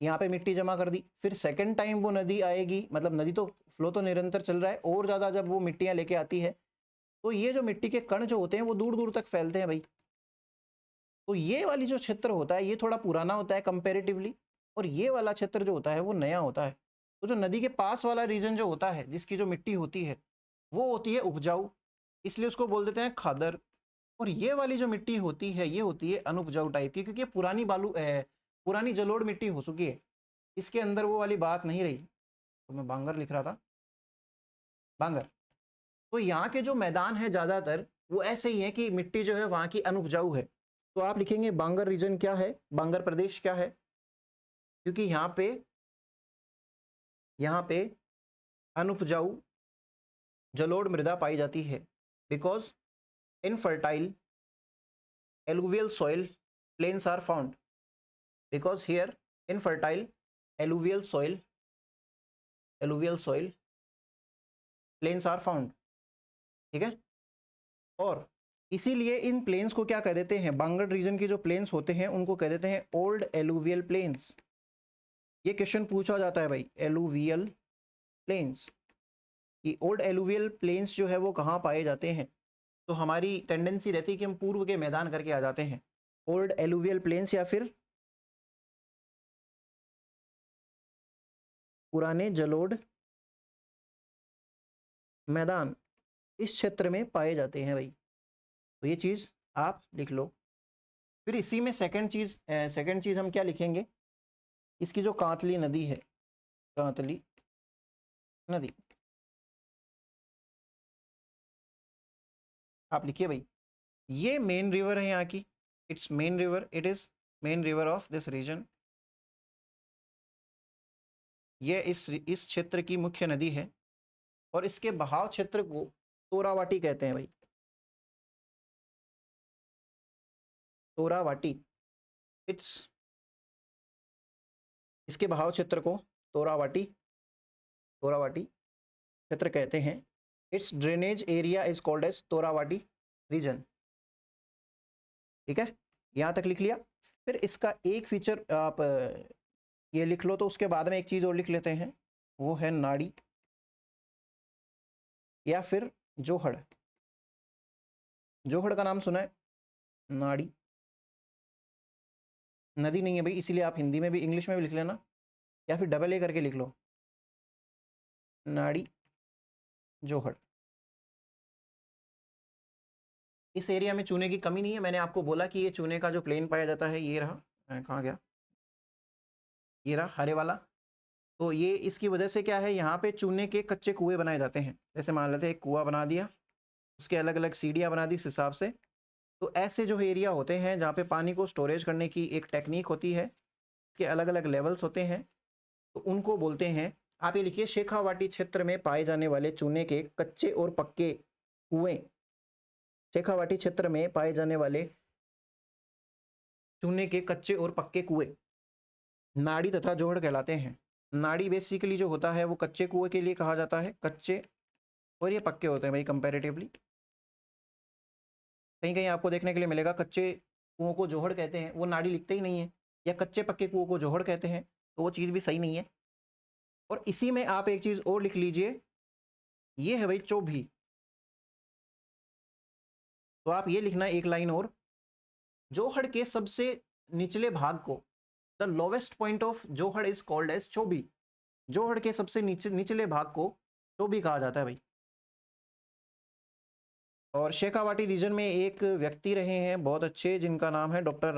यहाँ पे मिट्टी जमा कर दी, फिर सेकंड टाइम वो नदी आएगी, मतलब नदी तो फ्लो तो निरंतर चल रहा है, और ज़्यादा जब वो मिट्टियाँ लेके आती है तो ये जो मिट्टी के कण जो होते हैं वो दूर दूर तक फैलते हैं भाई। तो ये वाली जो क्षेत्र होता है ये थोड़ा पुराना होता है कंपेरेटिवली, और ये वाला क्षेत्र जो होता है वो नया होता है। तो जो नदी के पास वाला रीजन जो होता है, जिसकी जो मिट्टी होती है वो होती है उपजाऊ, इसलिए उसको बोल देते हैं खादर। और ये वाली जो मिट्टी होती है ये होती है अनुपजाऊ टाइप की, क्योंकि ये पुरानी पुरानी जलोढ़ मिट्टी हो चुकी है, इसके अंदर वो वाली बात नहीं रही। तो मैं बांगर लिख रहा था, बांगर। तो यहाँ के जो मैदान है ज़्यादातर वो ऐसे ही है कि मिट्टी जो है वहाँ की अनुपजाऊ है। तो आप लिखेंगे बांगर रीजन क्या है, बांगर प्रदेश क्या है, क्योंकि यहाँ पे अनुपजाऊ जलोढ़ मृदा पाई जाती है। Because infertile alluvial soil plains are found, because here infertile alluvial soil plains are found, ठीक है। और इसीलिए इन प्लेन्स को क्या कह देते हैं, बांगड़ रीजन के जो प्लेन्स होते हैं उनको कह देते हैं ओल्ड एलुवियल प्लेन्स। ये क्वेश्चन पूछा जाता है भाई, एलुवियल प्लेन्स, कि ओल्ड एलुवियल प्लेन्स जो है वो कहाँ पाए जाते हैं। तो हमारी टेंडेंसी रहती है कि हम पूर्व के मैदान करके आ जाते हैं, ओल्ड एलुवियल प्लेन्स या फिर पुराने जलोढ़ मैदान इस क्षेत्र में पाए जाते हैं भाई। तो ये चीज़ आप लिख लो। फिर इसी में सेकंड चीज़ हम क्या लिखेंगे, इसकी जो कांतली नदी है, कांतली नदी, आप लिखिए भाई, ये मेन रिवर है यहाँ की, it's main river, it is main river of this region. ये इस क्षेत्र की मुख्य नदी है और इसके बहाव क्षेत्र को तोरावाटी कहते हैं भाई, तोरावाटी। इट्स, इसके बहाव क्षेत्र को तोरावाटी क्षेत्र कहते हैं। Its drainage area is called as Torawati region. ठीक है, यहाँ तक लिख लिया। फिर इसका एक फीचर आप ये लिख लो, तो उसके बाद में एक चीज़ और लिख लेते हैं, वो है नाड़ी या फिर जोहड़। जोहड़ का नाम सुना है, नाड़ी नदी नहीं है भाई, इसीलिए आप हिंदी में भी इंग्लिश में भी लिख लेना या फिर डबल ए करके लिख लो, नाड़ी जोहड़। इस एरिया में चूने की कमी नहीं है। मैंने आपको बोला कि ये चूने का जो प्लेन पाया जाता है, ये रहा, कहाँ गया, ये रहा हरे वाला। तो ये इसकी वजह से क्या है, यहाँ पे चूने के कच्चे कुएं बनाए जाते हैं। जैसे मान लेते हैं एक कुआं बना दिया, उसके अलग अलग सीढ़ियाँ बना दी इस हिसाब से। तो ऐसे जो एरिया होते हैं जहाँ पे पानी को स्टोरेज करने की एक टेक्निक होती है, के अलग अलग लेवल्स होते हैं, तो उनको बोलते हैं। आप ये लिखिए, शेखावाटी क्षेत्र में पाए जाने वाले चूने के कच्चे और पक्के कुएं, शेखावाटी क्षेत्र में पाए जाने वाले चूने के कच्चे और पक्के कुएं नाड़ी तथा जोहड़ कहलाते हैं। नाड़ी बेसिकली जो होता है वो कच्चे कुएं के लिए कहा जाता है, कच्चे, और ये पक्के होते हैं भाई कंपैरेटिवली। कहीं कहीं आपको देखने के लिए मिलेगा कच्चे कुओं को जोहड़ कहते हैं, वो नाड़ी लिखते ही नहीं है, या कच्चे पक्के कुओं को जोहड़ कहते हैं, तो वो चीज़ भी सही नहीं है। और इसी में आप एक चीज़ और लिख लीजिए, ये है भाई चोभी। तो आप ये लिखना एक लाइन और, जोहड़ के सबसे निचले भाग को, the lowest point of johad is called as chobhi. जोहड़ के सबसे निचले भाग को चोभी कहा जाता है भाई। और शेखावाटी रीजन में एक व्यक्ति रहे हैं बहुत अच्छे, जिनका नाम है डॉक्टर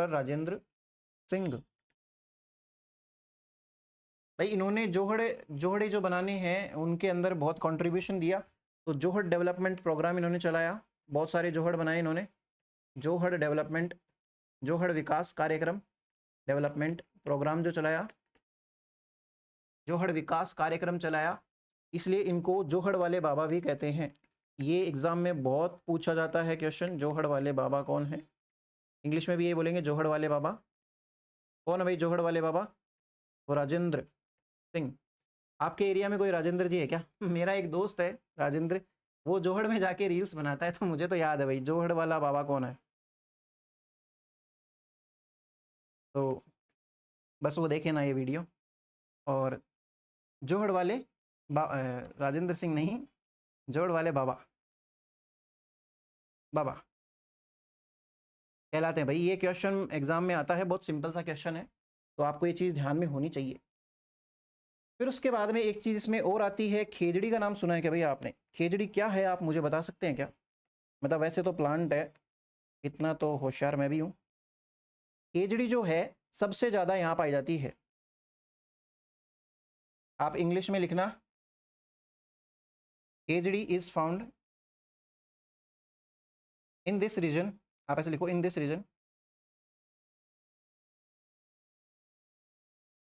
राजेंद्र सिंह भाई। इन्होंने जोहड़े जो बनाने हैं उनके अंदर बहुत कंट्रीब्यूशन दिया। तो जोहड़ डेवलपमेंट प्रोग्राम इन्होंने चलाया, बहुत सारे जोहड़ बनाए इन्होंने। जोहड़ विकास कार्यक्रम डेवलपमेंट प्रोग्राम जो चलाया, जोहड़ विकास कार्यक्रम चलाया, इसलिए इनको जोहड़ वाले बाबा भी कहते हैं। ये एग्जाम में बहुत पूछा जाता है क्वेश्चन, जोहड़ वाले बाबा कौन है। इंग्लिश में भी ये बोलेंगे जोहड़ वाले बाबा। कौन है भाई जोहड़ वाले बाबा? तो राजेंद्र सिंह। आपके एरिया में कोई राजेंद्र जी है क्या? मेरा एक दोस्त है राजेंद्र, वो जोहड़ में जाके रील्स बनाता है, तो मुझे तो याद है भाई जोहड़ वाला बाबा कौन है। तो बस वो देखे ना ये वीडियो। और जोहड़ वाले राजेंद्र सिंह नहीं, जोहड़ वाले बाबा कहलाते हैं भाई। ये क्वेश्चन एग्जाम में आता है, बहुत सिंपल सा क्वेश्चन है, तो आपको ये चीज़ ध्यान में होनी चाहिए। फिर उसके बाद में एक चीज़ इसमें और आती है, खेजड़ी का नाम सुना है क्या भैया आपने? खेजड़ी क्या है, आप मुझे बता सकते हैं क्या? मतलब वैसे तो प्लांट है, इतना तो होशियार मैं भी हूँ। खेजड़ी जो है सबसे ज़्यादा यहाँ पाई जाती है। आप इंग्लिश में लिखना, khejri is found in this region. आप ऐसे लिखो, in this region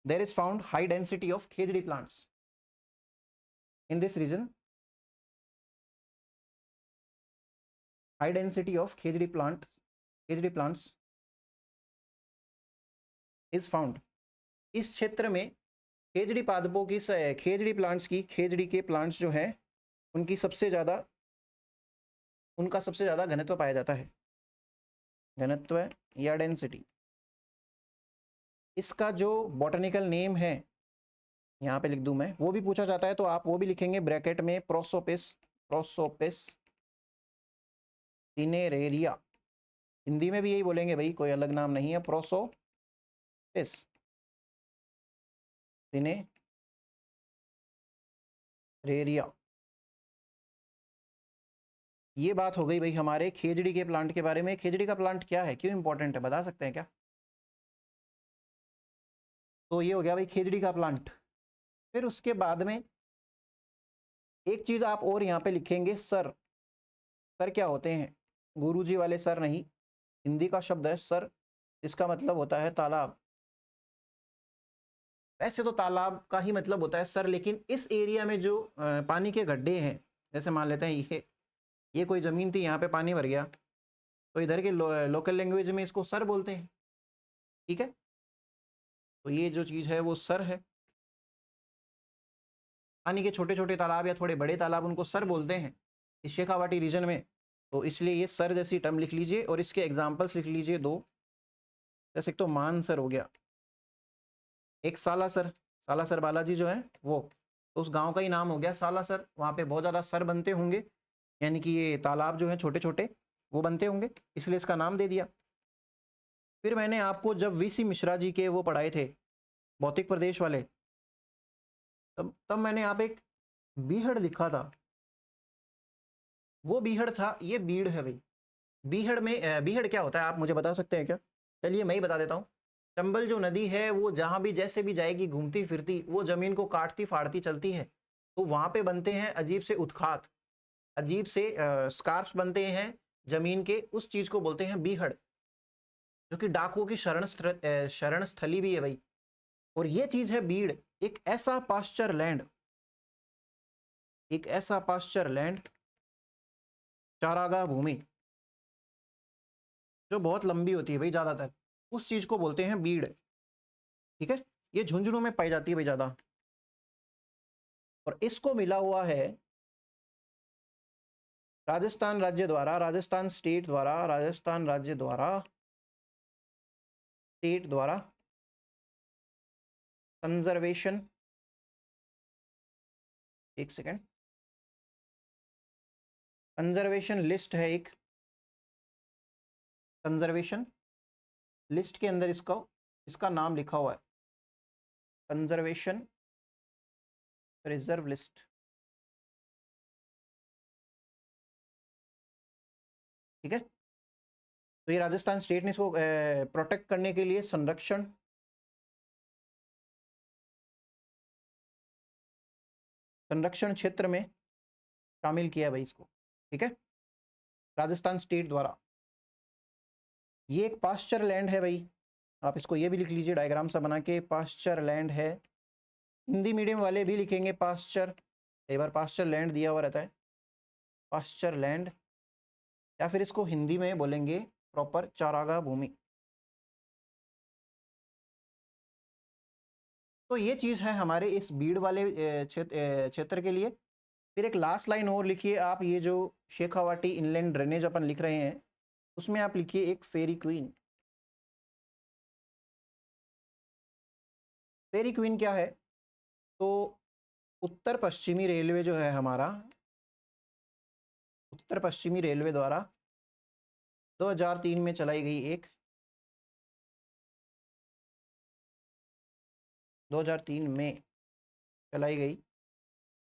there is found high density of khejri plants. In this region high density of khejri plants is found. इस क्षेत्र में खेजड़ी पादपों की खेजड़ी प्लांट्स के प्लांट्स जो है उनका सबसे ज़्यादा घनत्व पाया जाता है, घनत्व या डेंसिटी। इसका जो बॉटनिकल नेम है यहाँ पे लिख दूं मैं, वो भी पूछा जाता है तो आप वो भी लिखेंगे ब्रैकेट में, प्रोसोपिस सिनेरेरिया। हिंदी में भी यही बोलेंगे भाई, कोई अलग नाम नहीं है, प्रोसोपिस सिनेरेरिया। ये बात हो गई भाई हमारे खेजड़ी के प्लांट के बारे में। खेजड़ी का प्लांट क्या है, क्यों इंपॉर्टेंट है, बता सकते हैं क्या? तो ये हो गया भाई खेजड़ी का प्लांट। फिर उसके बाद में एक चीज आप और यहाँ पे लिखेंगे, सर। सर क्या होते हैं? गुरुजी वाले सर नहीं, हिंदी का शब्द है सर, इसका मतलब होता है तालाब। वैसे तो तालाब का ही मतलब होता है सर, लेकिन इस एरिया में जो पानी के गड्ढे हैं, जैसे मान लेते हैं ये कोई ज़मीन थी, यहाँ पे पानी भर गया, तो इधर के लोकल लैंग्वेज में इसको सर बोलते हैं। ठीक है, तो ये जो चीज़ है वो सर है। पानी के छोटे छोटे तालाब या थोड़े बड़े तालाब, उनको सर बोलते हैं इस शेखावाटी रीजन में। तो इसलिए ये सर जैसी टर्म लिख लीजिए और इसके एग्जाम्पल्स लिख लीजिए दो। जैसे एक तो मानसर हो गया, एक सालासर। सालासर बालाजी जो है वो, तो उस गांव का ही नाम हो गया सालासर। वहाँ पे बहुत ज़्यादा सर बनते होंगे, यानी कि ये तालाब जो है छोटे छोटे वो बनते होंगे, इसलिए इसका नाम दे दिया। फिर मैंने आपको जब वीसी मिश्रा जी के वो पढ़ाए थे, भौतिक प्रदेश वाले, तब मैंने यहाँ पे एक बीहड़ लिखा था। वो बीहड़ था, ये बीड़ है भाई। बीहड़ में बीहड़ क्या होता है आप मुझे बता सकते हैं क्या? चलिए मैं ही बता देता हूँ। चंबल जो नदी है वो जहाँ भी जैसे भी जाएगी घूमती फिरती, वो जमीन को काटती फाड़ती चलती है, तो वहाँ पे बनते हैं अजीब से उत्खात, अजीब से स्कार्फ्स बनते हैं जमीन के, उस चीज को बोलते हैं बीहड़, जो कि डाकुओं की शरण स्थली भी है भाई। और ये चीज है बीड़, एक ऐसा पास्चर लैंड, एक ऐसा पास्चर लैंड, चारागाह भूमि जो बहुत लंबी होती है भाई ज्यादातर, उस चीज को बोलते हैं बीड़। ठीक है, ये झुंझुनू में पाई जाती है भाई ज्यादा, और इसको मिला हुआ है राजस्थान राज्य द्वारा, राजस्थान स्टेट द्वारा, राजस्थान राज्य द्वारा, स्टेट द्वारा कंजर्वेशन, एक सेकेंड, कंजर्वेशन लिस्ट है एक, कंजर्वेशन लिस्ट के अंदर इसका नाम लिखा हुआ है, कंजर्वेशन रिजर्व लिस्ट। ठीक है, तो ये राजस्थान स्टेट ने इसको प्रोटेक्ट करने के लिए संरक्षण क्षेत्र में शामिल किया है भाई इसको। ठीक है, राजस्थान स्टेट द्वारा। ये एक पास्चर लैंड है भाई, आप इसको ये भी लिख लीजिए डायग्राम सा बना के, पास्चर लैंड है। हिंदी मीडियम वाले भी लिखेंगे पास्चर, कई बार पास्चर लैंड दिया हुआ रहता है, पास्चर लैंड, या फिर इसको हिंदी में बोलेंगे प्रॉपर चारागाह भूमि। तो ये चीज़ है हमारे इस बीड़ वाले क्षेत्र के लिए। फिर एक लास्ट लाइन और लिखिए आप, ये जो शेखावाटी इनलैंड ड्रेनेज अपन लिख रहे हैं, उसमें आप लिखिए एक फेरी क्वीन। फेरी क्वीन क्या है? तो उत्तर पश्चिमी रेलवे जो है हमारा, उत्तर पश्चिमी रेलवे द्वारा 2003 में चलाई गई एक, 2003 में चलाई गई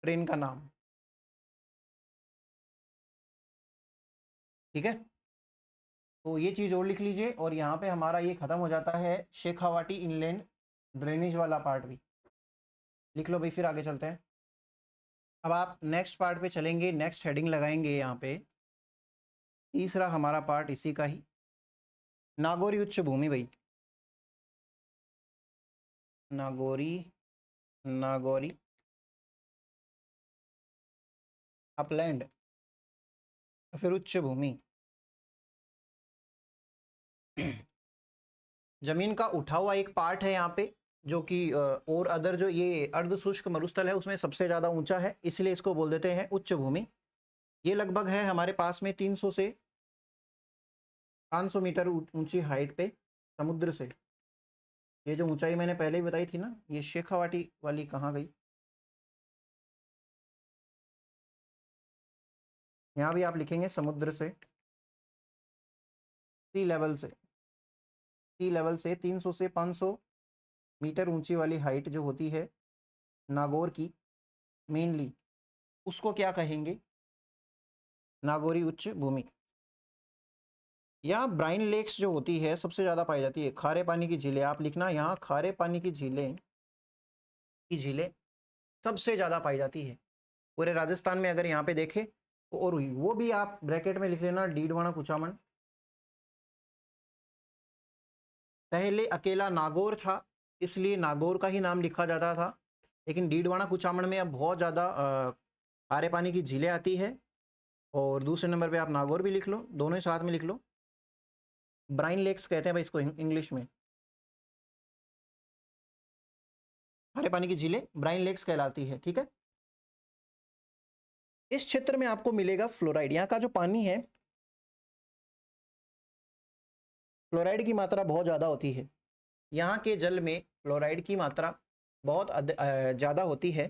ट्रेन का नाम। ठीक है, तो ये चीज़ और लिख लीजिए, और यहाँ पे हमारा ये ख़त्म हो जाता है शेखावाटी इनलैंड ड्रेनेज वाला पार्ट भी। लिख लो भाई, फिर आगे चलते हैं। अब आप नेक्स्ट पार्ट पे चलेंगे, नेक्स्ट हेडिंग लगाएंगे यहाँ पे, तीसरा हमारा पार्ट इसी का ही, नागौरी उच्च भूमि भाई। नागौरी, नागौरी अपलैंड, फिर उच्च भूमि। जमीन का उठा हुआ एक पार्ट है यहाँ पे, जो कि और अदर जो ये अर्ध शुष्क मरुस्थल है उसमें सबसे ज़्यादा ऊंचा है, इसलिए इसको बोल देते हैं उच्च भूमि। ये लगभग है हमारे पास में 300 से 500 मीटर ऊंची हाइट पे समुद्र से। ये जो ऊंचाई मैंने पहले ही बताई थी ना, ये शेखावाटी वाली कहाँ गई? यहाँ भी आप लिखेंगे समुद्र से, सी लेवल से 300 से 500 मीटर ऊंची वाली हाइट जो होती है नागौर की मेनली, उसको क्या कहेंगे? नागौरी उच्च भूमि। यहाँ ब्राइन लेक्स जो होती है सबसे ज़्यादा पाई जाती है, खारे पानी की झीलें। आप लिखना यहाँ खारे पानी की झीलें सबसे ज़्यादा पाई जाती है पूरे राजस्थान में। अगर यहाँ पे देखें तो और हुई वो भी आप ब्रैकेट में लिख लेना, डीडवाना कुचामन। पहले अकेला नागौर था इसलिए नागौर का ही नाम लिखा जाता था, लेकिन डीडवाना कुचामन में अब बहुत ज़्यादा खारे पानी की झीलें आती है। और दूसरे नंबर पे आप नागौर भी लिख लो, दोनों ही साथ में लिख लो। ब्राइन लेक्स कहते हैं भाई इसको इंग्लिश में। खारे पानी की झीलें ब्राइन लेक्स कहलाती है, ठीक है। इस क्षेत्र में आपको मिलेगा फ्लोराइड। यहाँ का जो पानी है, फ्लोराइड की मात्रा बहुत ज़्यादा होती है। यहाँ के जल में फ्लोराइड की मात्रा बहुत ज़्यादा होती है,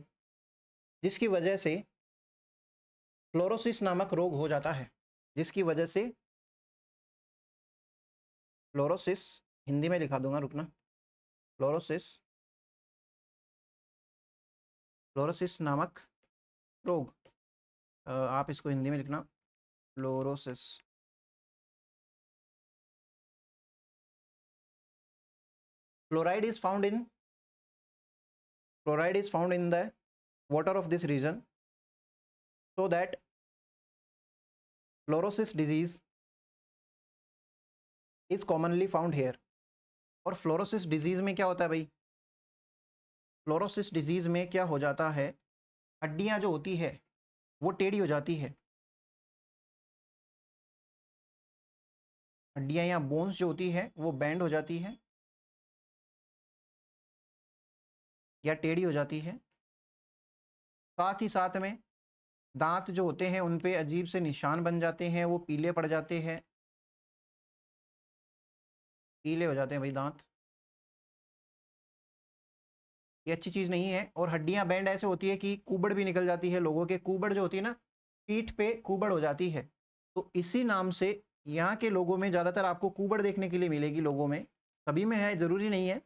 जिसकी वजह से फ्लोरोसिस नामक रोग हो जाता है। जिसकी वजह से फ्लोरोसिस, हिंदी में लिखा दूंगा, रुकना। फ्लोरोसिस नामक रोग, आप इसको हिंदी में लिखना, fluorosis. Fluoride is found in the water of this region, so that fluorosis disease is commonly found here. और फ्लोरोसिस डिजीज में क्या होता है भाई? फ्लोरोसिस डिजीज में क्या हो जाता है, हड्डियां जो होती है वो टेढ़ी हो जाती है। हड्डियां या बोन्स जो होती है वो बैंड हो जाती है या टेढ़ी हो जाती है। साथ ही साथ में दांत जो होते हैं उन पे अजीब से निशान बन जाते हैं, वो पीले पड़ जाते हैं, पीले हो जाते हैं भाई दांत। ये अच्छी चीज़ नहीं है। और हड्डियां बैंड ऐसे होती है कि कुबड़ भी निकल जाती है लोगों के, कुबड़ जो होती है ना, पीठ पे कुबड़ हो जाती है। तो इसी नाम से यहाँ के लोगों में ज़्यादातर आपको कुबड़ देखने के लिए मिलेगी। लोगों में सभी में है, ज़रूरी नहीं है,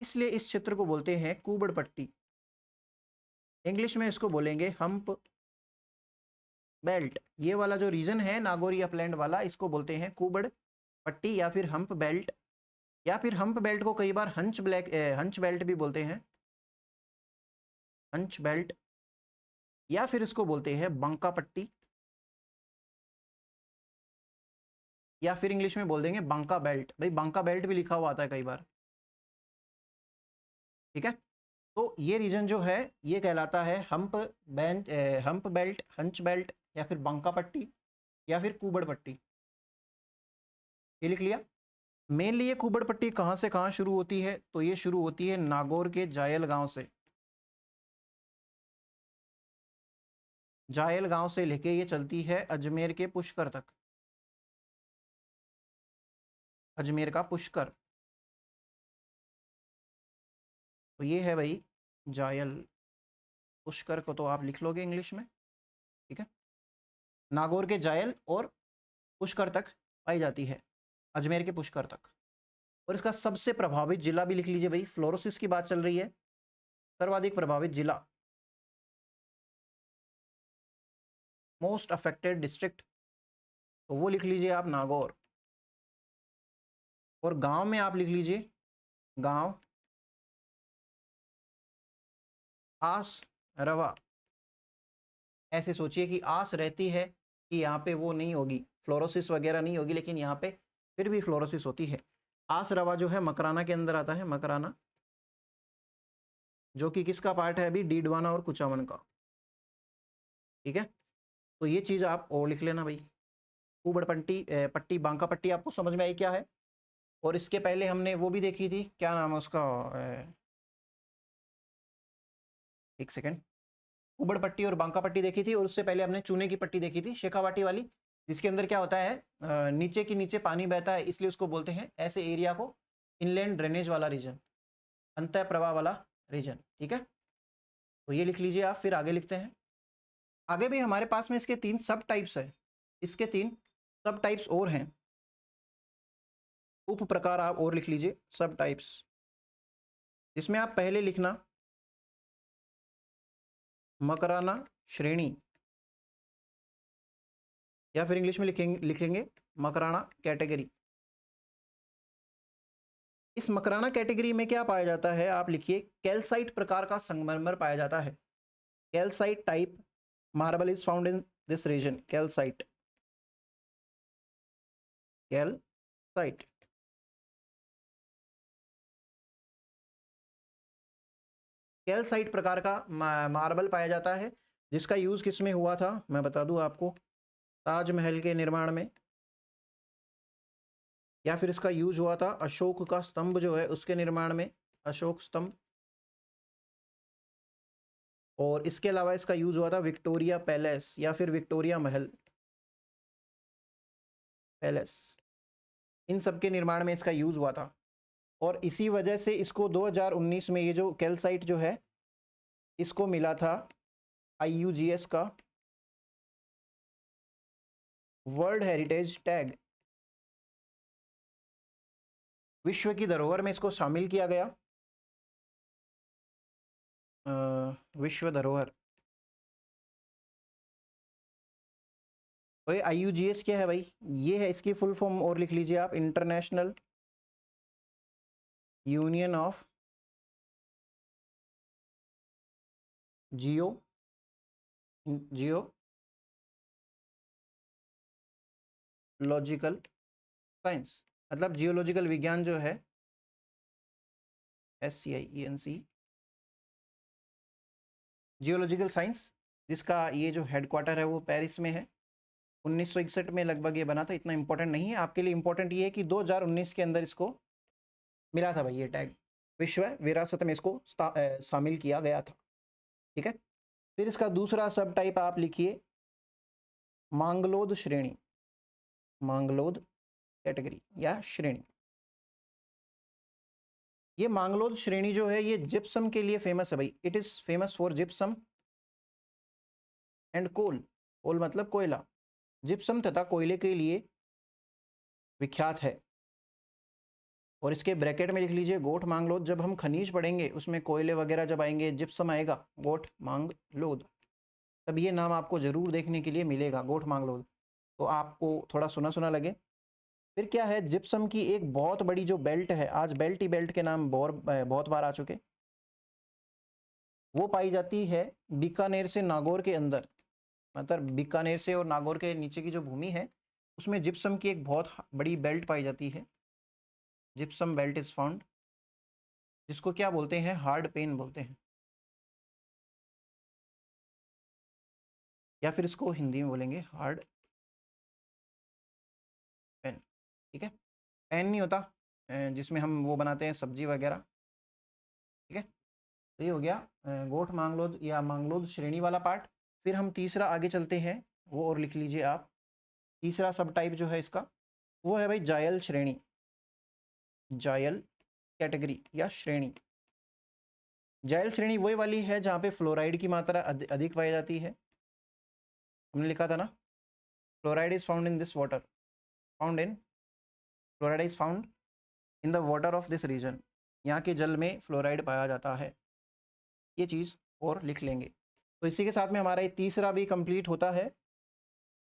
इसलिए इस क्षेत्र को बोलते हैं कुबड़ पट्टी। इंग्लिश में इसको बोलेंगे हम्प बेल्ट। ये वाला जो रीजन है नागौरी अपलैंड वाला, इसको बोलते हैं कुबड़ पट्टी या फिर हम्प बेल्ट। या फिर हम्प बेल्ट को कई बार हंच बेल्ट भी बोलते हैं, हंच बेल्ट। या फिर इसको बोलते हैं बांका पट्टी, या फिर इंग्लिश में बोल देंगे बांका बेल्ट। भाई बांका बेल्ट भी लिखा हुआ आता है कई बार, ठीक है। तो ये रीजन जो है ये कहलाता है हम्प बेल्ट, हंच बेल्ट, या फिर बांका पट्टी, या फिर कुबड़ पट्टी। ये लिख लिया। मेनली ये कुबड़ पट्टी कहाँ से कहाँ शुरू होती है? तो ये शुरू होती है नागौर के जायल गांव से। जायल गांव से लेके ये चलती है अजमेर के पुष्कर तक, अजमेर का पुष्कर। तो ये है भाई जायल। पुष्कर को तो आप लिख लोगे इंग्लिश में, ठीक है। नागौर के जायल और पुष्कर तक पाई जाती है, अजमेर के पुष्कर तक। और इसका सबसे प्रभावित जिला भी लिख लीजिए भाई, फ्लोरोसिस की बात चल रही है, सर्वाधिक प्रभावित जिला, मोस्ट अफेक्टेड डिस्ट्रिक्ट, तो वो लिख लीजिए आप नागौर। और गांव में आप लिख लीजिए गांव आस रवा। ऐसे सोचिए कि आस रहती है कि यहाँ पे वो नहीं होगी, फ्लोरोसिस वगैरह नहीं होगी, लेकिन यहाँ पे फिर भी फ्लोरोसिस होती है। आस रवा जो है मकराना के अंदर आता है, मकराना, जो कि किसका पार्ट है अभी? डीडवाना और कुचामन का, ठीक है। तो ये चीज़ आप और लिख लेना भाई। कुबड़ पट्टी बांका पट्टी आपको समझ में आई क्या है? और इसके पहले हमने वो भी देखी थी, क्या नाम है उसका, एक सेकेंड, उबड़ पट्टी और बांका पट्टी देखी थी, और उससे पहले हमने चूने की पट्टी देखी थी, शेखावाटी वाली, जिसके अंदर क्या होता है, नीचे की नीचे पानी बहता है, इसलिए उसको बोलते हैं ऐसे एरिया को इनलैंड ड्रेनेज वाला रीजन, अंतः प्रवाह वाला रीजन। ठीक है, तो ये लिख लीजिए आप। फिर आगे लिखते हैं। आगे भी हमारे पास में इसके 3 सब टाइप्स है, इसके 3 सब टाइप्स और हैं, उप प्रकार आप और लिख लीजिए, सब टाइप्स। इसमें आप पहले लिखना मकराना श्रेणी, या फिर इंग्लिश में लिखेंगे मकराना कैटेगरी। इस मकराना कैटेगरी में क्या पाया जाता है, आप लिखिए कैल्साइट प्रकार का संगमरमर पाया जाता है। Calcite type marble is found in this region. Calcite, calcite. Calcite प्रकार का मार्बल पाया जाता है, जिसका यूज किस में हुआ था, मैं बता दूं आपको, ताजमहल के निर्माण में, या फिर इसका यूज हुआ था अशोक का स्तंभ जो है उसके निर्माण में, अशोक स्तंभ। और इसके अलावा इसका यूज हुआ था विक्टोरिया पैलेस या फिर विक्टोरिया महल पैलेस, इन सब के निर्माण में इसका यूज हुआ था। और इसी वजह से इसको 2019 में ये जो कैल्साइट जो है इसको मिला था IUGS का वर्ल्ड हेरिटेज टैग, विश्व की धरोहर में इसको शामिल किया गया। विश्व धरोहर, तो ये IUGS क्या है भाई, ये है इसकी फुल फॉर्म, और लिख लीजिए आप, international union of Jio geological science, मतलब जियोलॉजिकल विज्ञान जो है, SCIENC, जियोलॉजिकल साइंस, जिसका ये जो हेडक्वार्टर है वो पेरिस में है। 1961 में लगभग ये बना था, इतना इंपॉर्टेंट नहीं है आपके लिए। इंपॉर्टेंट ये है कि 2019 के अंदर इसको मिला था भाई ये टैग, विश्व विरासत में इसको शामिल किया गया था। ठीक है, फिर इसका दूसरा सब टाइप आप लिखिए मांगलोद श्रेणी, मांगलोद कैटेगरी या श्रेणी। ये मांगलोद श्रेणी जो है ये जिप्सम के लिए फेमस है भाई, it is famous for gypsum and coal, coal मतलब कोयला, जिप्सम तथा कोयले के लिए विख्यात है। और इसके ब्रैकेट में लिख लीजिए गोठ मांगलोद। जब हम खनिज पढ़ेंगे उसमें कोयले वगैरह जब आएंगे, जिप्सम आएगा, गोठ मांगलोद, तब ये नाम आपको जरूर देखने के लिए मिलेगा, गोठ मांगलोद, तो आपको थोड़ा सुना सुना लगे। फिर क्या है, जिप्सम की एक बहुत बड़ी जो बेल्ट है, आज बेल्ट ही बेल्ट के नाम बहुत बार आ चुके, वो पाई जाती है बीकानेर से नागौर के अंदर, मतलब बीकानेर से और नागौर के नीचे की जो भूमि है उसमें जिप्सम की एक बहुत बड़ी बेल्ट पाई जाती है, जिप्सम बेल्ट इज फाउंड, जिसको क्या बोलते हैं, हार्ड पेन बोलते हैं, या फिर इसको हिंदी में बोलेंगे हार्ड पेन। ठीक है, पेन नहीं होता जिसमें हम वो बनाते हैं सब्जी वगैरह। ठीक है, तो ये हो गया गोठ मांगलोद या मांगलोद श्रेणी वाला पार्ट। फिर हम तीसरा आगे चलते हैं, वो और लिख लीजिए आप। तीसरा सब टाइप जो है इसका वो है भाई जायल श्रेणी, जायल कैटेगरी या श्रेणी। जायल श्रेणी वही वाली है जहाँ पे फ्लोराइड की मात्रा अधिक पाई जाती है, हमने लिखा था ना, fluoride is found in this water, found in, fluoride is found in the water of this region, यहाँ के जल में फ्लोराइड पाया जाता है, ये चीज़ और लिख लेंगे। तो इसी के साथ में हमारा ये तीसरा भी कंप्लीट होता है।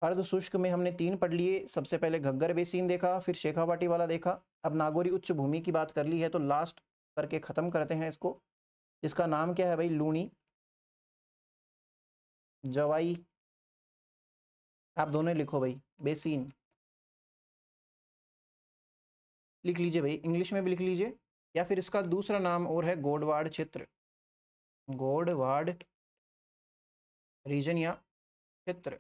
अर्ध शुष्क में हमने 3 पढ़ लिए, सबसे पहले घग्गर बेसिन देखा, फिर शेखावाटी वाला देखा, अब नागौरी उच्च भूमि की बात कर ली है, तो लास्ट करके ख़त्म करते हैं इसको। इसका नाम क्या है भाई, लूणी जवाई, आप दोनों लिखो भाई, बेसिन लिख लीजिए भाई, इंग्लिश में भी लिख लीजिए, या फिर इसका दूसरा नाम और है गोडवाड़ क्षेत्र, गोडवाड़ रीजन या क्षेत्र।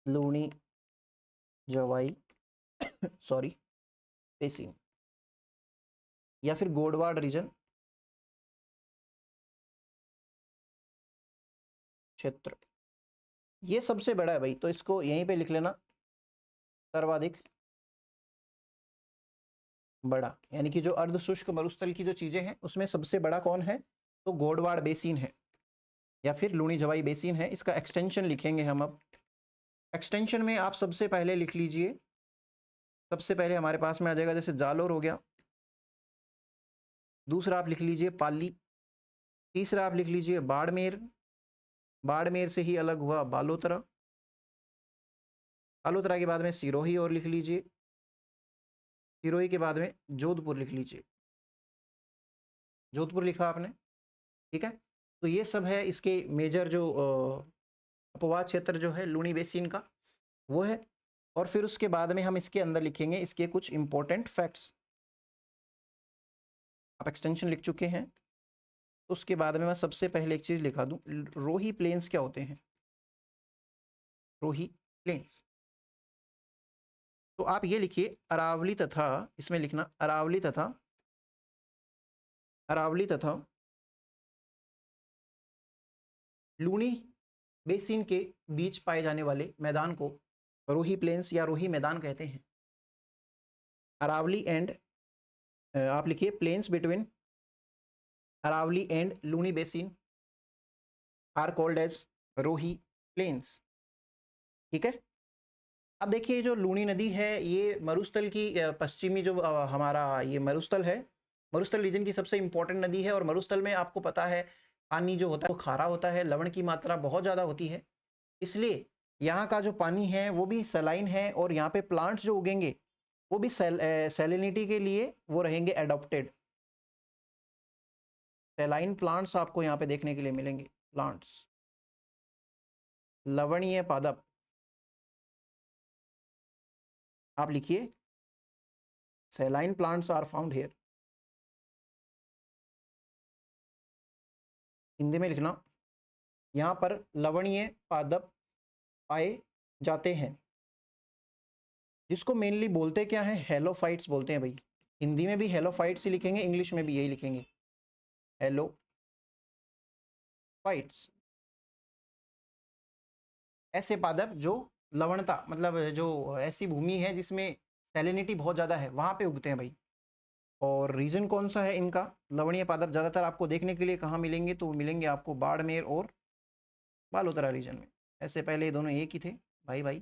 लूनी जवाई सॉरी बेसिन, या फिर गोडवाड़ रीजन क्षेत्र, ये सबसे बड़ा है भाई, तो इसको यहीं पे लिख लेना, सर्वाधिक बड़ा, यानी कि जो अर्ध शुष्क मरुस्थल की जो चीजें हैं उसमें सबसे बड़ा कौन है, तो गोडवाड़ बेसिन है या फिर लूनी जवाई बेसिन है। इसका एक्सटेंशन लिखेंगे हम अब। एक्सटेंशन में आप सबसे पहले लिख लीजिए, सबसे पहले हमारे पास में आ जाएगा जैसे जालोर हो गया, दूसरा आप लिख लीजिए पाली, तीसरा आप लिख लीजिए बाड़मेर, बाड़मेर से ही अलग हुआ बालोतरा, बालोतरा के बाद में सिरोही और लिख लीजिए, सिरोही के बाद में जोधपुर लिख लीजिए, जोधपुर लिखा आपने, ठीक है। तो ये सब है इसके मेजर जो अपवाद क्षेत्र जो है लूनी बेसिन का वो है। और फिर उसके बाद में हम इसके अंदर लिखेंगे इसके कुछ इंपॉर्टेंट फैक्ट्स। आप एक्सटेंशन लिख चुके हैं, तो उसके बाद में मैं सबसे पहले एक चीज़ लिखा दूं, रोही प्लेन्स क्या होते हैं, रोही प्लेन्स। तो आप ये लिखिए अरावली तथा, इसमें लिखना अरावली तथा, अरावली तथा लूनी बेसिन के बीच पाए जाने वाले मैदान को रोही प्लेन्स या रोही मैदान कहते हैं। अरावली एंड, आप लिखिए plains between Aravalli and Luni basin are called as Rohi plains, ठीक है। अब देखिए जो लूनी नदी है ये मरुस्थल की पश्चिमी जो हमारा ये मरुस्थल है, मरुस्थल रीजन की सबसे इंपॉर्टेंट नदी है। और मरुस्थल में आपको पता है पानी जो होता है वो खारा होता है, लवण की मात्रा बहुत ज़्यादा होती है, इसलिए यहाँ का जो पानी है वो भी सलाइन है, और यहाँ पे प्लांट्स जो उगेंगे वो भी सैलिनिटी के लिए वो रहेंगे एडॉप्टेड। सैलाइन प्लांट्स आपको यहाँ पे देखने के लिए मिलेंगे, प्लांट्स लवणीय पादप, आप लिखिए saline plants are found here, Hindi में लिखना यहाँ पर लवणीय पादप पाए जाते हैं, जिसको मेनली बोलते क्या है, हेलोफाइट्स बोलते हैं भाई। हिंदी में भी हेलोफाइट्स ही लिखेंगे, इंग्लिश में भी यही लिखेंगे हेलोफाइट्स। ऐसे पादप जो लवणता मतलब जो ऐसी भूमि है जिसमें सैलिनिटी बहुत ज़्यादा है वहाँ पे उगते हैं भाई। और रीजन कौन सा है इनका, लवणीय पादप ज़्यादातर आपको देखने के लिए कहाँ मिलेंगे, तो मिलेंगे आपको बाड़मेर और बालोतरा रीजन में। ऐसे पहले ये दोनों एक ही थे भाई भाई,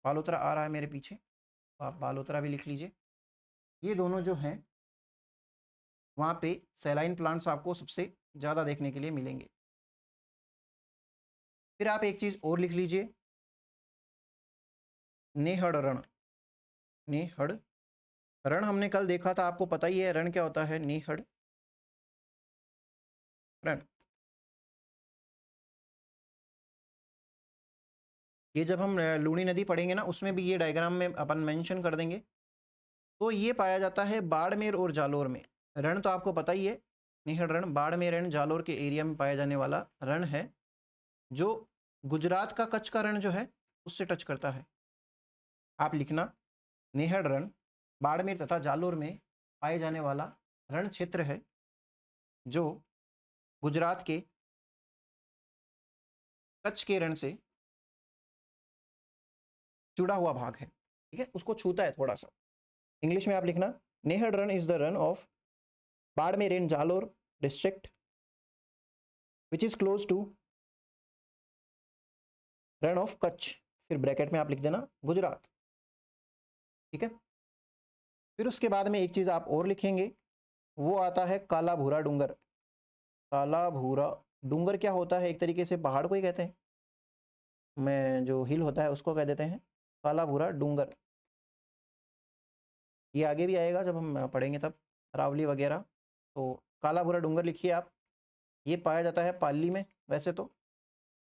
बालोतरा आ रहा है मेरे पीछे, तो आप बालोतरा भी लिख लीजिए। ये दोनों जो हैं वहाँ पे सैलाइन प्लांट्स आपको सबसे ज़्यादा देखने के लिए मिलेंगे। फिर आप एक चीज़ और लिख लीजिए, नेहड़ रण, नेहड़ रण हमने कल देखा था, आपको पता ही है रण क्या होता है, नेहड़ रण। ये जब हम लूनी नदी पढ़ेंगे ना उसमें भी ये डायग्राम में अपन मेंशन कर देंगे। तो ये पाया जाता है बाड़मेर और जालोर में। रण तो आपको पता ही है, नेहड़ रण बाड़मेर रण जालोर के एरिया में पाया जाने वाला रण है, जो गुजरात का कच्छ का रण जो है उससे टच करता है। आप लिखना नेहड़ रण बाड़मेर तथा जालोर में पाए जाने वाला रण क्षेत्र है, जो गुजरात के कच्छ के रण से जुड़ा हुआ भाग है, ठीक है, उसको छूता है थोड़ा सा। इंग्लिश में आप लिखना Nehar Rann is the Rann of Barmer in Jalore district which is close to Rann of Kutch, फिर ब्रैकेट में आप लिख देना गुजरात, ठीक है। फिर उसके बाद में एक चीज़ आप और लिखेंगे, वो आता है काला भूरा डूंगर। काला भूरा डूंगर क्या होता है, एक तरीके से पहाड़ को ही कहते हैं, मैं जो हिल होता है उसको कह देते हैं काला भूरा डूंगर। ये आगे भी आएगा जब हम पढ़ेंगे तब, अरावली वगैरह। तो काला भूरा डूंगर लिखिए आप, ये पाया जाता है पाली में, वैसे तो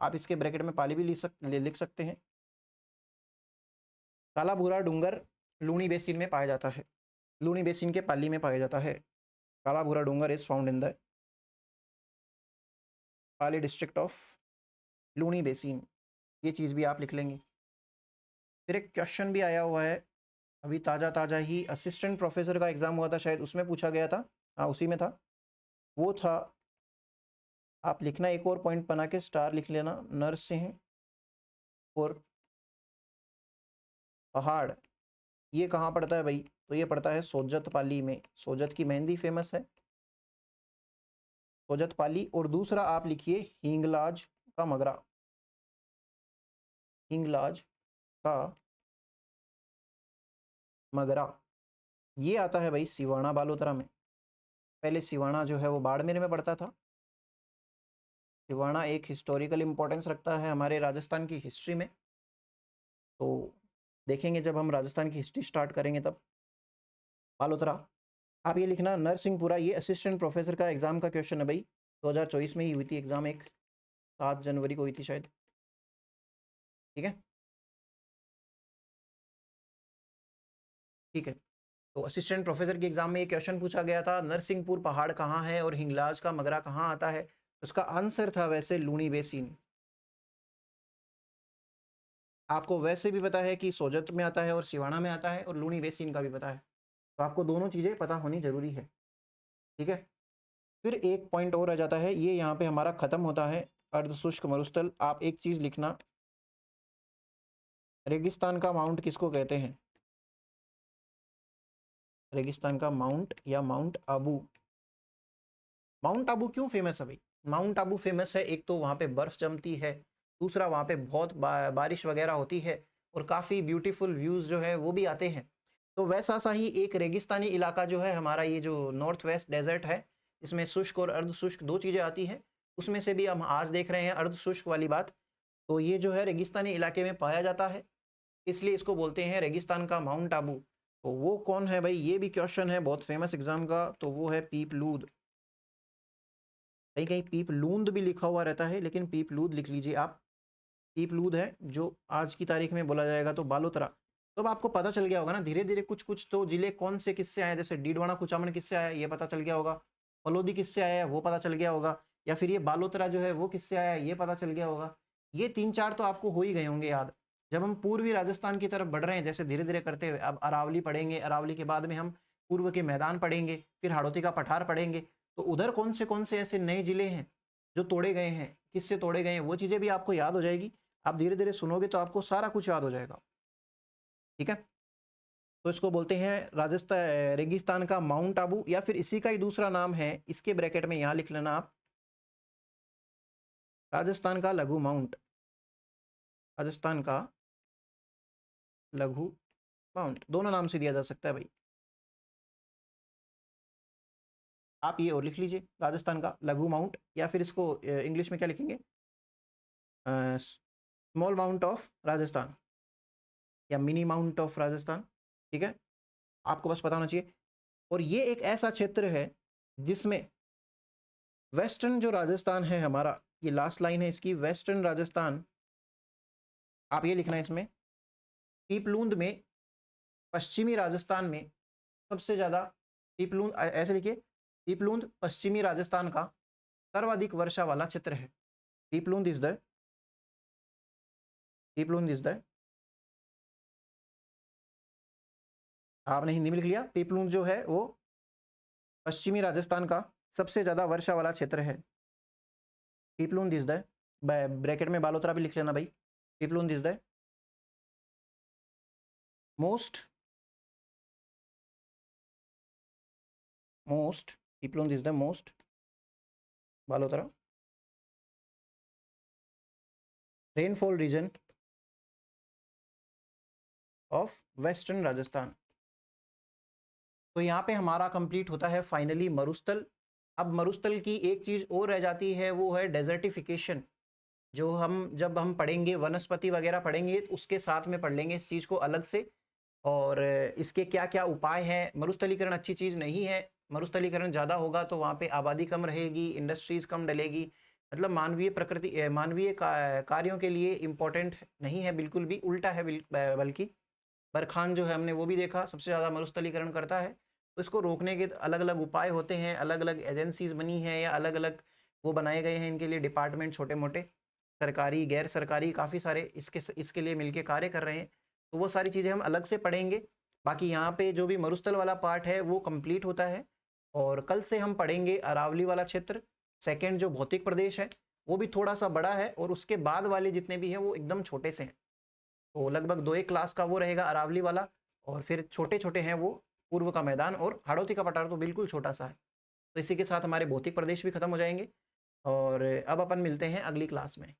आप इसके ब्रैकेट में पाली भी लिख सकते हैं। काला भूरा डूंगर लूनी बेसिन में पाया जाता है, लूनी बेसिन के पाली में पाया जाता है। Kala Bhura Dungar is found in the Pali district of Luni basin. ये चीज़ भी आप लिख लेंगे। फिर एक क्वेश्चन भी आया हुआ है अभी ताज़ा ही, असिस्टेंट प्रोफेसर का एग्ज़ाम हुआ था शायद, उसमें पूछा गया था, हाँ उसी में था, वो था, आप लिखना एक और पॉइंट बना के स्टार लिख लेना, नरसिंह और पहाड़, ये कहाँ पड़ता है भाई? तो ये पड़ता है सोजत पाली में। सोजत की मेहंदी फेमस है, सोजत पाली। और दूसरा आप लिखिए हिंगलाज का मगरा, हिंगलाज का मगरा, ये आता है भाई सिवाना बालोतरा में। पहले सिवाना जो है वो बाड़मेर में पड़ता था। सिवाना एक हिस्टोरिकल इम्पोर्टेंस रखता है हमारे राजस्थान की हिस्ट्री में, तो देखेंगे जब हम राजस्थान की हिस्ट्री स्टार्ट करेंगे तब। बालोतरा, आप ये लिखना नरसिंहपुरा, ये असिस्टेंट प्रोफेसर का एग्ज़ाम का क्वेश्चन है भाई, 2024 में ही हुई थी एग्ज़ाम, एक 7 जनवरी को हुई थी शायद, ठीक है। ठीक है, तो असिस्टेंट प्रोफेसर के एग्जाम में ये क्वेश्चन पूछा गया था, नरसिंहपुर पहाड़ कहाँ है और हिंगलाज का मगरा कहाँ आता है? तो उसका आंसर था वैसे लूणी बेसिन। आपको वैसे भी पता है कि सोजत में आता है और सिवाना में आता है, और लूणी बेसिन का भी पता है, तो आपको दोनों चीज़ें पता होनी जरूरी है, ठीक है। फिर एक पॉइंट और रह जाता है, ये यहाँ पे हमारा खत्म होता है, अर्धशुष्क मरुस्थल। आप एक चीज़ लिखना, रेगिस्तान का माउंट किसको कहते हैं? रेगिस्तान का माउंट या माउंट आबू। माउंट आबू क्यों फेमस है भाई? माउंट आबू फेमस है, एक तो वहाँ पे बर्फ जमती है, दूसरा वहाँ पे बहुत बारिश वगैरह होती है, और काफ़ी ब्यूटीफुल व्यूज़ जो है वो भी आते हैं। तो वैसा सा ही एक रेगिस्तानी इलाका जो है हमारा, ये जो नॉर्थ वेस्ट डेजर्ट है, इसमें शुष्क और अर्धशुष्क दो चीज़ें आती हैं, उसमें से भी हम आज देख रहे हैं अर्धशुष्क वाली बात। तो ये जो है रेगिस्तानी इलाके में पाया जाता है, इसलिए इसको बोलते हैं रेगिस्तान का माउंट आबू। तो वो कौन है भाई? ये भी क्वेश्चन है बहुत फेमस एग्जाम का, तो वो है पीपलूद। कहीं कहीं पीपलूंद भी लिखा हुआ रहता है, लेकिन पीपलूद लिख लीजिए आप। पीपलूद है जो आज की तारीख में बोला जाएगा तो बालोतरा। तो अब आपको पता चल गया होगा ना धीरे धीरे, कुछ कुछ तो जिले कौन से किससे आए, जैसे डीडवाना कुचामन किससे आया ये पता चल गया होगा, फलोदी किससे आया है वो पता चल गया होगा, या फिर ये बालोतरा जो है वो किससे आया है ये पता चल गया होगा। ये 3-4 तो आपको हो ही गए होंगे याद। जब हम पूर्वी राजस्थान की तरफ बढ़ रहे हैं जैसे धीरे धीरे करते हुए, अब अरावली पढ़ेंगे, अरावली के बाद में हम पूर्व के मैदान पढ़ेंगे, फिर हाड़ौती का पठार पढ़ेंगे, तो उधर कौन से ऐसे नए जिले हैं जो तोड़े गए हैं, किससे तोड़े गए हैं, वो चीज़ें भी आपको याद हो जाएगी। आप धीरे धीरे सुनोगे तो आपको सारा कुछ याद हो जाएगा, ठीक है। तो इसको बोलते हैं राजस्थान रेगिस्तान का माउंट आबू, या फिर इसी का ही दूसरा नाम है, इसके ब्रैकेट में यहाँ लिख लेना आप, राजस्थान का लघु माउंट, राजस्थान का लघु माउंट, दोनों नाम से दिया जा सकता है भाई। आप ये और लिख लीजिए राजस्थान का लघु माउंट, या फिर इसको इंग्लिश में क्या लिखेंगे, स्मॉल माउंट ऑफ राजस्थान या मिनी माउंट ऑफ राजस्थान, ठीक है। आपको बस पता होना चाहिए। और ये एक ऐसा क्षेत्र है जिसमें वेस्टर्न जो राजस्थान है हमारा, ये लास्ट लाइन है इसकी, वेस्टर्न राजस्थान, आप ये लिखना है इसमें, पीपलूंद में, पश्चिमी राजस्थान में सबसे ज़्यादा, पीपलूंद ऐसे लिखिए, पीपलूंद पश्चिमी राजस्थान का सर्वाधिक वर्षा वाला क्षेत्र है। Peeplund is the, Peeplund is the, आपने हिंदी में लिख लिया, पीपलूंद जो है वो पश्चिमी राजस्थान का सबसे ज़्यादा वर्षा वाला क्षेत्र है। पीपलूंद इज द, ब्रैकेट में बालोतरा भी लिख लेना भाई, Peeplund is the most, most, Peeplund is the most, Balotra rainfall reason of western Rajasthan. तो यहाँ पे हमारा कंप्लीट होता है फाइनली मरुस्थल। अब मरुस्थल की एक चीज़ और रह जाती है, वो है डेजर्टिफिकेशन, जो हम जब हम पढ़ेंगे वनस्पति वगैरह पढ़ेंगे तो उसके साथ में पढ़ लेंगे इस चीज़ को अलग से, और इसके क्या क्या उपाय हैं। मरुस्थलीकरण अच्छी चीज़ नहीं है, मरुस्थलीकरण ज़्यादा होगा तो वहाँ पे आबादी कम रहेगी, इंडस्ट्रीज़ कम डलेगी, मतलब मानवीय प्रकृति मानवीय कार्यों के लिए इम्पोर्टेंट नहीं है, बिल्कुल भी उल्टा है, बल्कि बरखान जो है हमने वो भी देखा सबसे ज़्यादा मरुस्थलीकरण करता है। तो इसको रोकने के अलग अलग उपाय होते हैं, अलग अलग एजेंसीज बनी हैं या अलग अलग वो बनाए गए हैं इनके लिए डिपार्टमेंट छोटे मोटे। सरकारी, गैर सरकारी काफ़ी सारे इसके लिए मिलके कार्य कर रहे हैं। तो वो सारी चीज़ें हम अलग से पढ़ेंगे। बाकी यहाँ पे जो भी मरुस्थल वाला पार्ट है वो कंप्लीट होता है और कल से हम पढ़ेंगे अरावली वाला क्षेत्र। सेकंड जो भौतिक प्रदेश है वो भी थोड़ा सा बड़ा है और उसके बाद वाले जितने भी हैं वो एकदम छोटे से हैं। तो लगभग 2 एक क्लास का वो रहेगा अरावली वाला और फिर छोटे-छोटे हैं वो पूर्व का मैदान और हाड़ौती का पठार तो बिल्कुल छोटा-सा है। तो इसी के साथ हमारे भौतिक प्रदेश भी खत्म हो जाएँगे और अब अपन मिलते हैं अगली क्लास में।